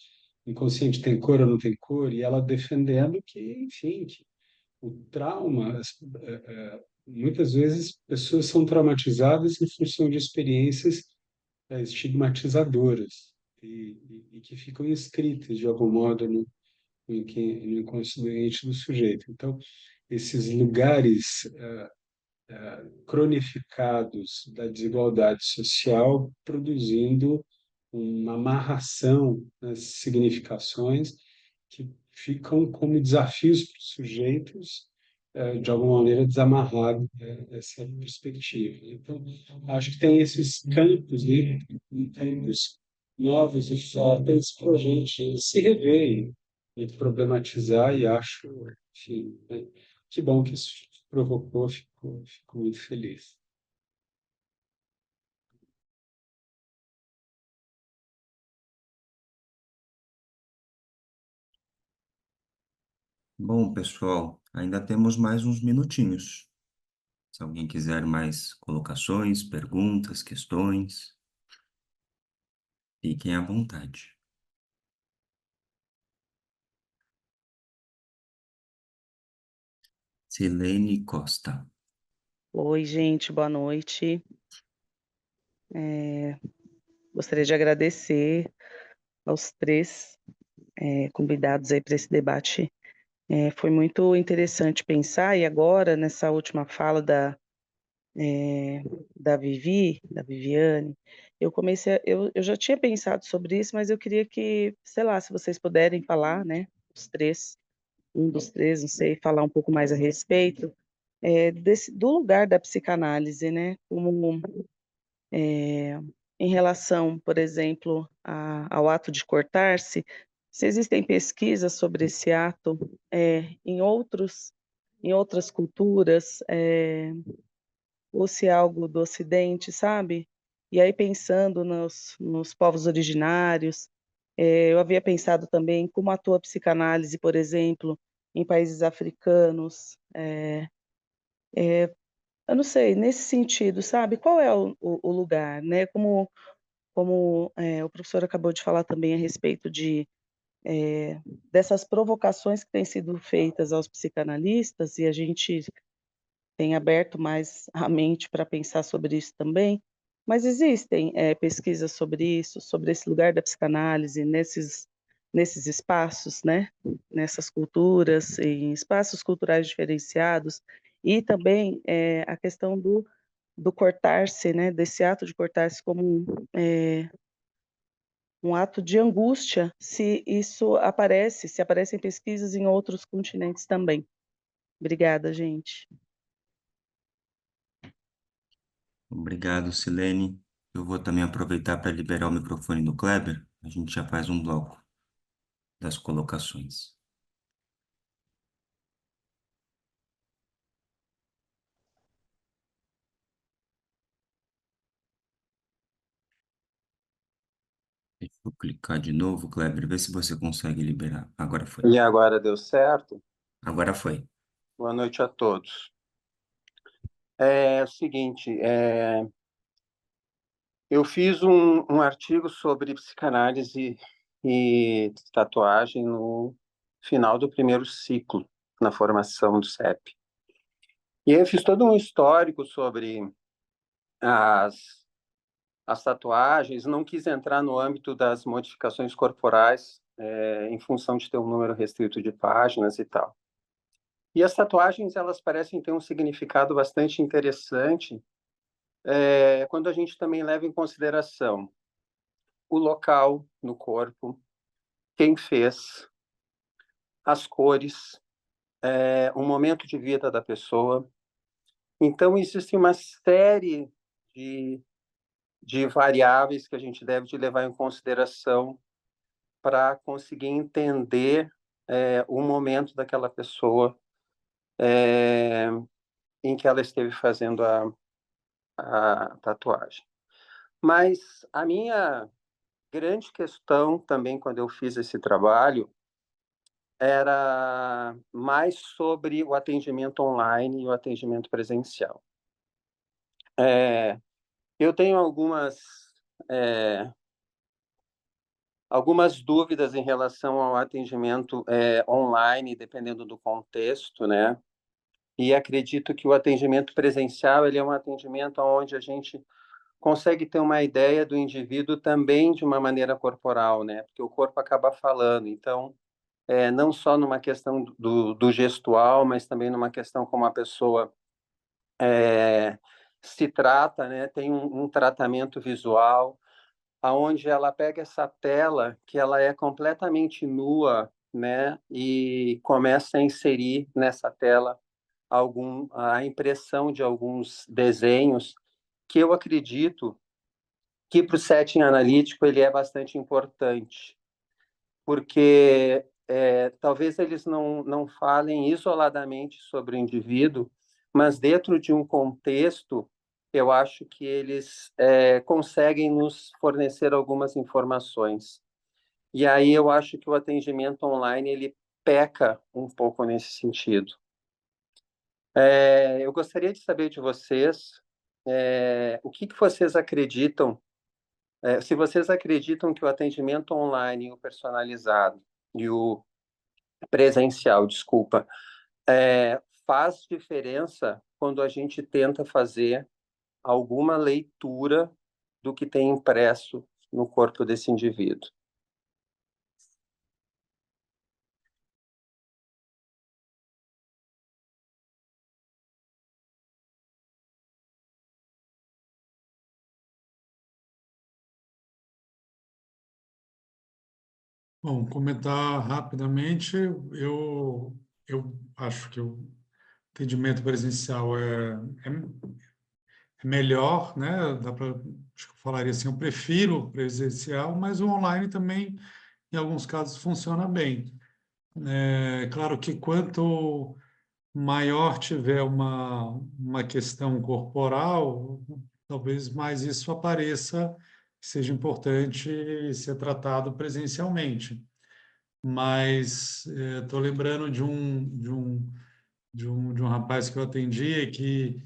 o inconsciente tem cor ou não tem cor, e ela defendendo que, enfim, que o trauma, muitas vezes pessoas são traumatizadas em função de experiências estigmatizadoras e que ficam inscritas de algum modo no inconsciente do sujeito. Então, esses lugares cronificados da desigualdade social, produzindo uma amarração nas significações que ficam como desafios para os sujeitos, de alguma maneira, desamarrar essa perspectiva. Então, acho que tem esses campos, né, campos novos e férteis para a gente se rever e problematizar, e acho, enfim, né, que bom que isso provocou, fico muito feliz. Bom, pessoal, ainda temos mais uns minutinhos. Se alguém quiser mais colocações, perguntas, questões, fiquem à vontade. Silene Costa. Oi, gente, boa noite. Gostaria de agradecer aos três convidados aí para esse debate. Foi muito interessante pensar, e agora, nessa última fala da Viviane, eu já tinha pensado sobre isso, mas eu queria que, sei lá, se vocês puderem falar, né, os três, um dos três, não sei, falar um pouco mais a respeito, do lugar da psicanálise, né, como em relação, por exemplo, ao ato de cortar-se, se existem pesquisas sobre esse ato em outras culturas, ou se é algo do Ocidente, sabe? E aí pensando nos povos originários, eu havia pensado também como atua a psicanálise, por exemplo, em países africanos, eu não sei, nesse sentido, sabe? Qual é o lugar, né? Como o professor acabou de falar também a respeito dessas provocações que têm sido feitas aos psicanalistas, e a gente tem aberto mais a mente para pensar sobre isso também, mas existem pesquisas sobre isso, sobre esse lugar da psicanálise, nesses espaços, né? Nessas culturas, em espaços culturais diferenciados, e também a questão do cortar-se, né? Desse ato de cortar-se como um ato de angústia, se isso aparece, se aparecem pesquisas em outros continentes também. Obrigada, gente. Obrigado, Silene. Eu vou também aproveitar para liberar o microfone do Kleber. A gente já faz um bloco das colocações. Deixa eu clicar de novo, Kleber, vê se você consegue liberar. Agora foi. E agora deu certo? Agora foi. Boa noite a todos. É o seguinte, eu fiz um artigo sobre psicanálise e tatuagem no final do primeiro ciclo, na formação do CEP. E aí eu fiz todo um histórico sobre as tatuagens, não quis entrar no âmbito das modificações corporais, em função de ter um número restrito de páginas e tal. E as tatuagens, elas parecem ter um significado bastante interessante, quando a gente também leva em consideração o local no corpo, quem fez, as cores, o momento de vida da pessoa. Então, existe uma série de variáveis que a gente deve de levar em consideração para conseguir entender o momento daquela pessoa em que ela esteve fazendo a tatuagem. Mas a minha grande questão também, quando eu fiz esse trabalho, era mais sobre o atendimento online e o atendimento presencial. Eu tenho algumas dúvidas em relação ao atendimento online, dependendo do contexto, né? E acredito que o atendimento presencial ele é um atendimento onde a gente consegue ter uma ideia do indivíduo também de uma maneira corporal, né? Porque o corpo acaba falando. Então, não só numa questão do gestual, mas também numa questão como a pessoa se trata, né? Tem um tratamento visual, aonde ela pega essa tela que ela é completamente nua, né? E começa a inserir nessa tela a impressão de alguns desenhos que eu acredito que para o setting analítico ele é bastante importante, porque talvez eles não falem isoladamente sobre o indivíduo, mas dentro de um contexto, eu acho que eles conseguem nos fornecer algumas informações. E aí eu acho que o atendimento online ele peca um pouco nesse sentido. Eu gostaria de saber de vocês o que vocês acreditam, se vocês acreditam que o atendimento online, o personalizado e o presencial, desculpa, faz diferença quando a gente tenta fazer alguma leitura do que tem impresso no corpo desse indivíduo. Bom, comentar rapidamente, eu acho que o atendimento presencial é melhor, né? Acho que eu falaria assim, eu prefiro o presencial, mas o online também, em alguns casos, funciona bem. É claro que quanto maior tiver uma questão corporal, talvez mais isso apareça, seja importante ser tratado presencialmente. Mas estou lembrando de um rapaz que eu atendi que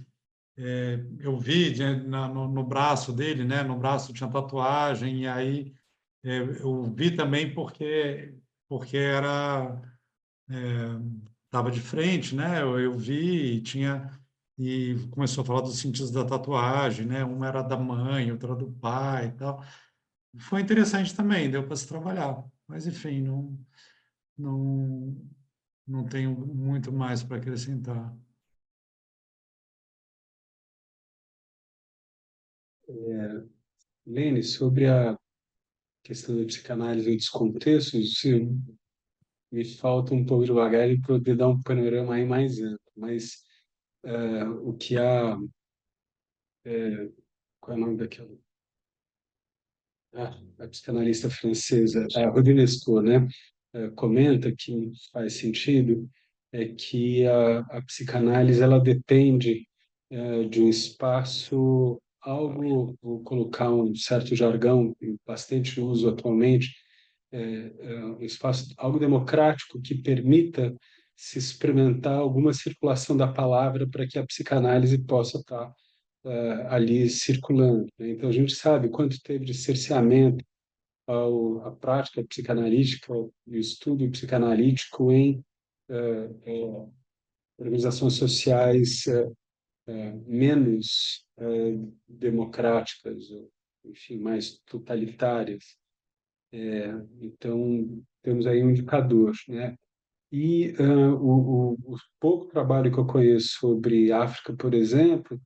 eu vi né, no braço dele, né, no braço tinha tatuagem, e aí eu vi também porque estava de frente, né, eu vi e começou a falar dos sentidos da tatuagem, né, um era da mãe, outro era do pai e tal. Foi interessante também, deu para se trabalhar. Mas, enfim, não, não tenho muito mais para acrescentar. Lene, sobre a questão da psicanálise e dos contextos, me falta um pouco de bagagem para poder dar um panorama aí mais amplo, mas o que qual é o nome daquela? A psicanalista francesa, a Rodinesco, né, comenta que faz sentido é que a psicanálise ela depende de um espaço, algo, vou colocar um certo jargão, em bastante uso atualmente, um espaço, algo democrático que permita se experimentar alguma circulação da palavra para que a psicanálise possa estar ali circulando, né? Então, a gente sabe quanto teve de cerceamento à prática psicanalítica e o estudo psicanalítico em organizações sociais menos democráticas, ou, enfim, mais totalitárias. Então, temos aí um indicador, né? E o pouco trabalho que eu conheço sobre África, por exemplo,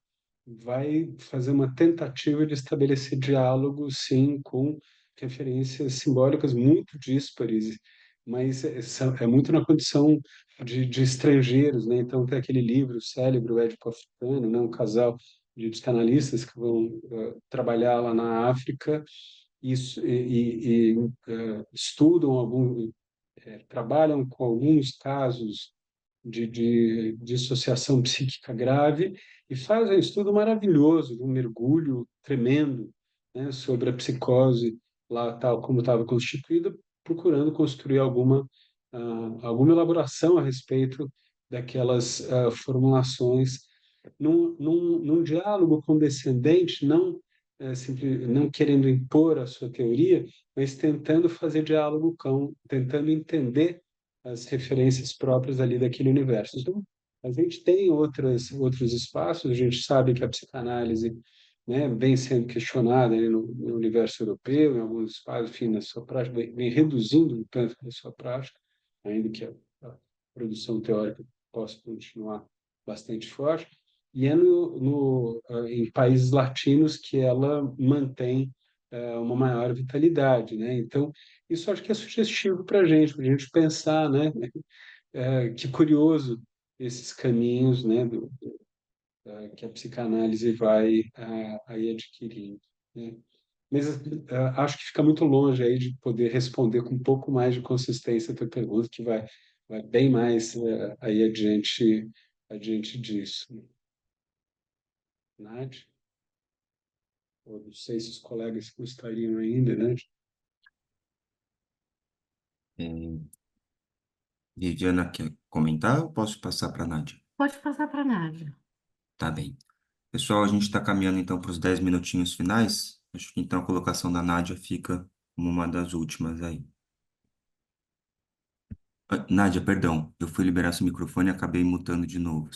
vai fazer uma tentativa de estabelecer diálogo, sim, com referências simbólicas muito díspares, mas é muito na condição de estrangeiros, né? Então tem aquele livro célebre, o Édipo Africano, né? Um casal de psicanalistas que vão trabalhar lá na África e estudam trabalham com alguns casos de dissociação psíquica grave e faz um estudo maravilhoso, um mergulho tremendo, né, sobre a psicose lá tal como estava constituída, procurando construir alguma elaboração a respeito daquelas formulações num diálogo condescendente, não querendo impor a sua teoria, mas tentando fazer diálogo tentando entender as referências próprias ali daquele universo. Então, a gente tem outros espaços, a gente sabe que a psicanálise, né, vem sendo questionada ali no universo europeu, em alguns espaços, enfim, na sua prática, vem reduzindo o tanto da sua prática, ainda que a produção teórica possa continuar bastante forte, e é em países latinos que ela mantém uma maior vitalidade, né? Então, isso acho que é sugestivo para a gente pensar, né? Que curioso esses caminhos, né? Que a psicanálise vai aí adquirindo, né? Mas acho que fica muito longe aí de poder responder com um pouco mais de consistência a tua pergunta, que vai bem mais aí adiante disso. Nádia? Eu não sei se os colegas gostariam ainda, né? É, Viviana quer comentar ou posso passar para a Nádia? Pode passar para a Nádia. Tá bem. Pessoal, a gente está caminhando então para os 10 minutinhos finais. Acho que então a colocação da Nádia fica como uma das últimas aí. Nádia, perdão, eu fui liberar seu microfone e acabei mutando de novo.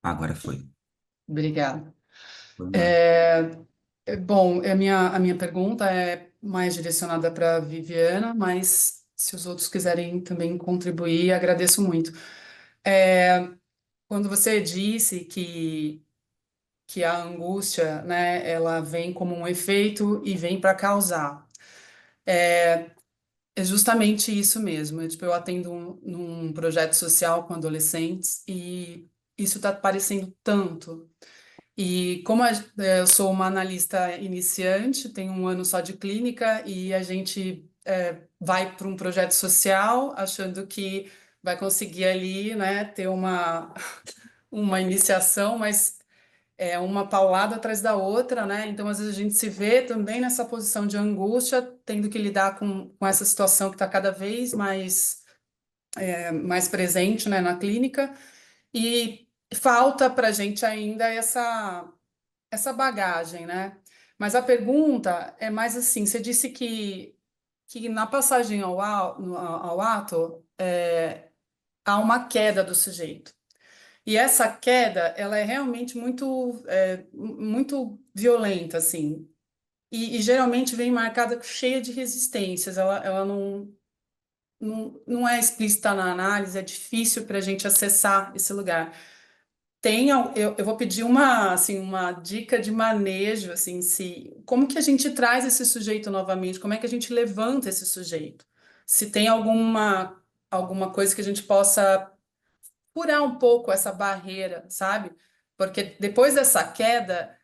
Agora foi. Obrigada. Foi mal. Bom, a minha pergunta é mais direcionada para a Viviana, mas se os outros quiserem também contribuir, agradeço muito. Quando você disse que a angústia, né, ela vem como um efeito e vem para causar. É justamente isso mesmo. Eu atendo num projeto social com adolescentes e isso está parecendo tanto. E como eu sou uma analista iniciante, tenho um ano só de clínica e a gente vai para um projeto social achando que vai conseguir ali, né, ter uma iniciação, mas é uma paulada atrás da outra, né? Então, às vezes, a gente se vê também nessa posição de angústia, tendo que lidar com essa situação que está cada vez mais presente, né, na clínica, e falta para a gente ainda essa bagagem, né? Mas a pergunta é mais assim: você disse que na passagem ao ato há uma queda do sujeito. E essa queda, ela é realmente muito violenta, assim. e geralmente vem marcada cheia de resistências, ela não é explícita na análise, é difícil para a gente acessar esse lugar. Eu vou pedir assim, uma dica de manejo, assim, como que a gente traz esse sujeito novamente, como é que a gente levanta esse sujeito? Se tem alguma coisa que a gente possa furar um pouco essa barreira, sabe? Porque depois dessa queda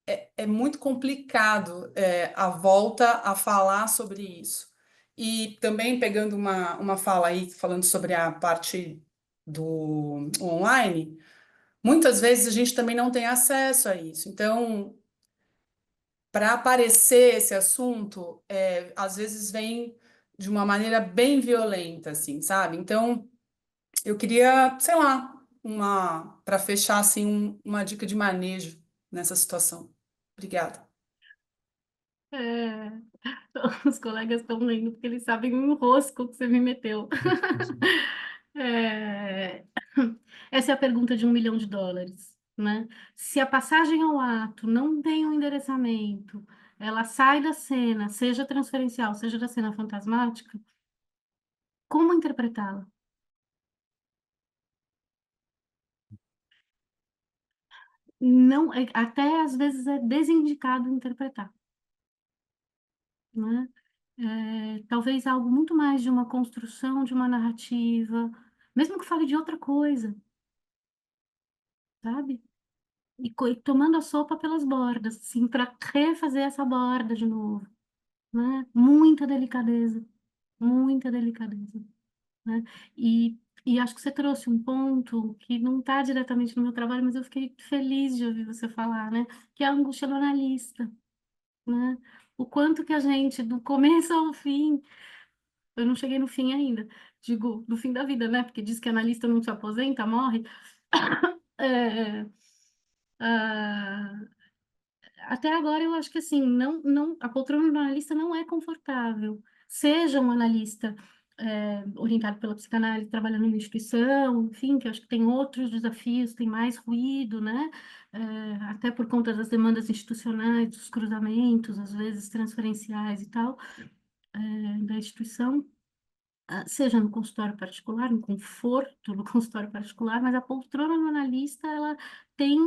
é muito complicado a volta a falar sobre isso. E também pegando uma fala aí, falando sobre a parte do online, muitas vezes a gente também não tem acesso a isso. Então, para aparecer esse assunto, às vezes vem de uma maneira bem violenta, assim, sabe? Então, eu queria, sei lá, para fechar assim, uma dica de manejo nessa situação. Obrigada. É, os colegas estão lendo porque eles sabem o enrosco que você me meteu. É, essa é a pergunta de US$ 1 milhão, né? Se a passagem ao ato não tem um endereçamento, ela sai da cena, seja transferencial, seja da cena fantasmática, como interpretá-la? Não, até às vezes é desindicado interpretar, né? Talvez algo muito mais de uma construção de uma narrativa, mesmo que fale de outra coisa, sabe? E tomando a sopa pelas bordas, assim, para refazer essa borda de novo, né? Muita delicadeza, né? E acho que você trouxe um ponto que não está diretamente no meu trabalho, mas eu fiquei feliz de ouvir você falar, né? Que é a angústia do analista, né? O quanto que a gente, do começo ao fim, eu não cheguei no fim ainda, digo, do fim da vida, né? Porque diz que analista não se aposenta, morre. É, ah, até agora eu acho que assim, a poltrona do analista não é confortável. Seja um analista orientado pela psicanálise, trabalhando numa instituição, enfim, que eu acho que tem outros desafios, tem mais ruído, né? Até por conta das demandas institucionais, dos cruzamentos, às vezes transferenciais e tal, da instituição. Seja no consultório particular, no conforto do consultório particular, mas a poltrona do analista, ela tem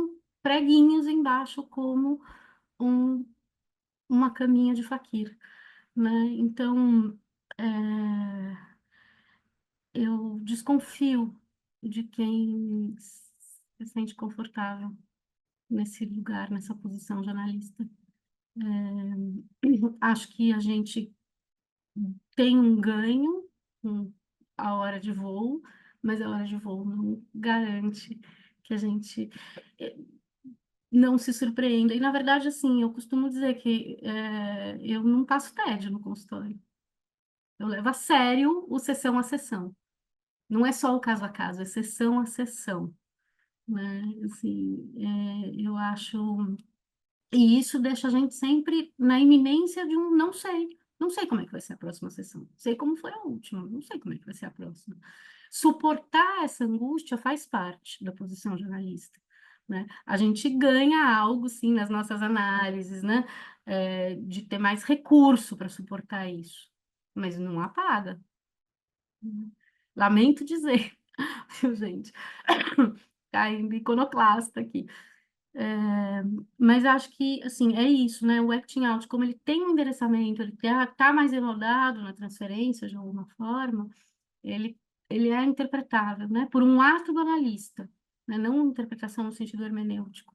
preguinhos embaixo como um, uma caminha de faquir, né? Então, eu desconfio de quem se sente confortável nesse lugar, nessa posição de analista. Acho que a gente tem um ganho com a hora de voo, mas a hora de voo não garante que a gente não se surpreenda. E, na verdade, assim, eu costumo dizer que eu não passo tédio no consultório. Eu levo a sério o sessão a sessão. Não é só o caso a caso, é sessão a sessão, né? Assim, eu acho... E isso deixa a gente sempre na iminência de um não sei. Não sei como é que vai ser a próxima sessão. Sei como foi a última, não sei como é que vai ser a próxima. Suportar essa angústia faz parte da posição de analista, né? A gente ganha algo, sim, nas nossas análises, né? De ter mais recurso para suportar isso, mas não apaga. Lamento dizer, viu, gente? Caindo iconoclasta aqui. Mas acho que, assim, é isso, né? O acting out, como ele tem um endereçamento, ele tá mais enodado na transferência, de alguma forma, ele, ele é interpretável, né? Por um ato do analista, né? Não uma interpretação no sentido hermenêutico.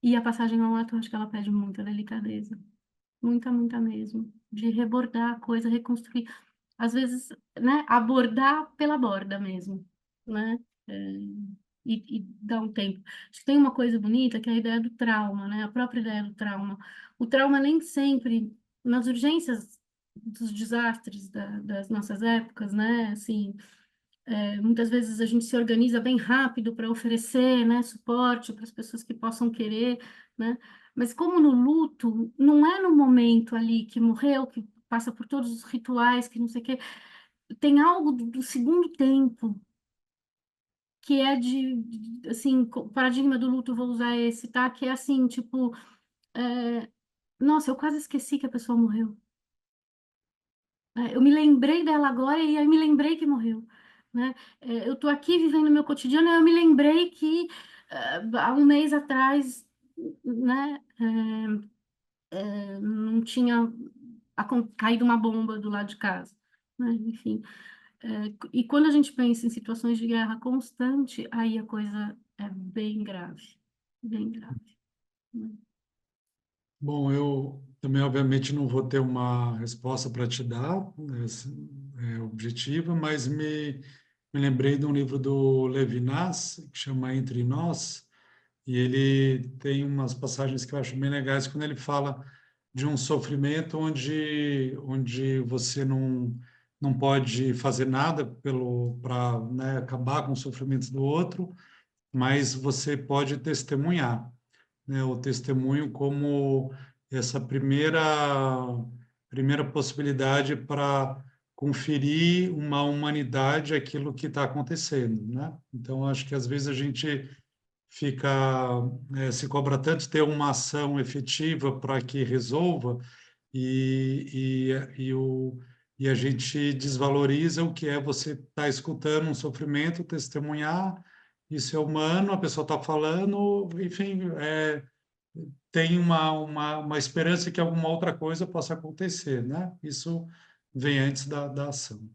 E a passagem ao ato, eu acho que ela pede muita delicadeza. Muita mesmo. De rebordar a coisa, reconstruir. Às vezes, né? Abordar pela borda mesmo, né? E dar um tempo. Acho que tem uma coisa bonita que é a ideia do trauma, né? A própria ideia do trauma. O trauma nem sempre, nas urgências dos desastres das nossas épocas, né? Assim, muitas vezes a gente se organiza bem rápido para oferecer, né, suporte para as pessoas que possam querer, né? Mas como no luto, não é no momento ali que morreu, que passa por todos os rituais, que não sei o quê, tem algo do segundo tempo, que é assim, o paradigma do luto, vou usar esse, tá? Que é assim, tipo, Nossa, eu quase esqueci que a pessoa morreu. Eu me lembrei dela agora e aí me lembrei que morreu, né? Eu tô aqui vivendo meu cotidiano e eu me lembrei que há um mês atrás, né, não tinha caído uma bomba do lado de casa, né? Enfim, e quando a gente pensa em situações de guerra constante, aí a coisa é bem grave, bem grave, né? Bom, eu também, obviamente, não vou ter uma resposta para te dar, objetiva, mas me lembrei de um livro do Levinas, que chama Entre Nós, e ele tem umas passagens que eu acho bem legais, quando ele fala de um sofrimento onde você não pode fazer nada para, né, acabar com os sofrimentos do outro, mas você pode testemunhar, né, o testemunho como essa primeira possibilidade para conferir uma humanidade àquilo que está acontecendo, né? Então, acho que às vezes a gente fica, se cobra tanto ter uma ação efetiva para que resolva e a gente desvaloriza o que é você estar escutando um sofrimento, testemunhar, isso é humano, a pessoa está falando, enfim, tem uma esperança que alguma outra coisa possa acontecer, né? Isso vem antes da ação.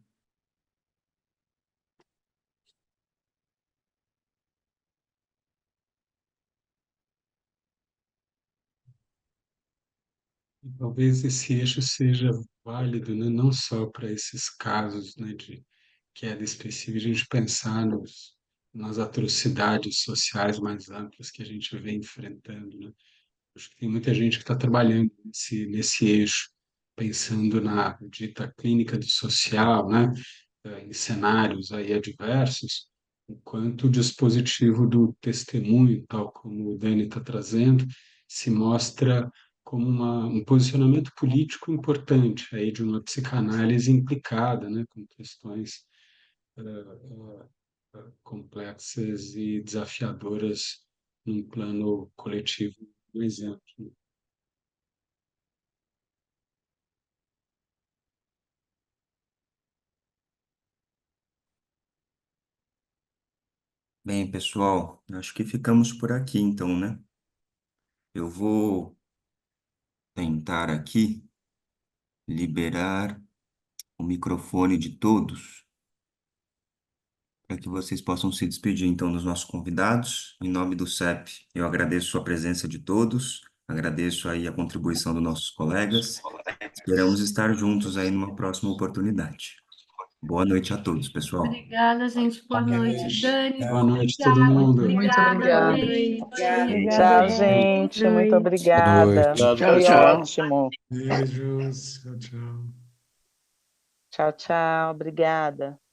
E talvez esse eixo seja válido, né? Não só para esses casos, né, de queda específica, a gente pensar nas atrocidades sociais mais amplas que a gente vem enfrentando, né? Acho que tem muita gente que está trabalhando nesse eixo, pensando na dita clínica do social, né? Em cenários aí adversos, enquanto o dispositivo do testemunho, tal como o Dani está trazendo, se mostra como um posicionamento político importante aí de uma psicanálise implicada, né, com questões complexas e desafiadoras num plano coletivo, por exemplo. Bem, pessoal, acho que ficamos por aqui então, né? Eu vou tentar aqui liberar o microfone de todos para que vocês possam se despedir então dos nossos convidados. Em nome do CEP, eu agradeço a presença de todos, agradeço aí a contribuição dos nossos colegas. Esperamos estar juntos aí numa próxima oportunidade. Boa noite a todos, pessoal. Obrigada, gente. Boa noite. Dani, Boa noite, todo obrigada. mundo. Muito Obrigada, obrigada. Rei. Obrigada, Tchau, gente. gente. Muito Boa obrigada. noite. Tchau, Foi tchau. ótimo. Beijos, tchau, tchau. Tchau, tchau. Obrigada.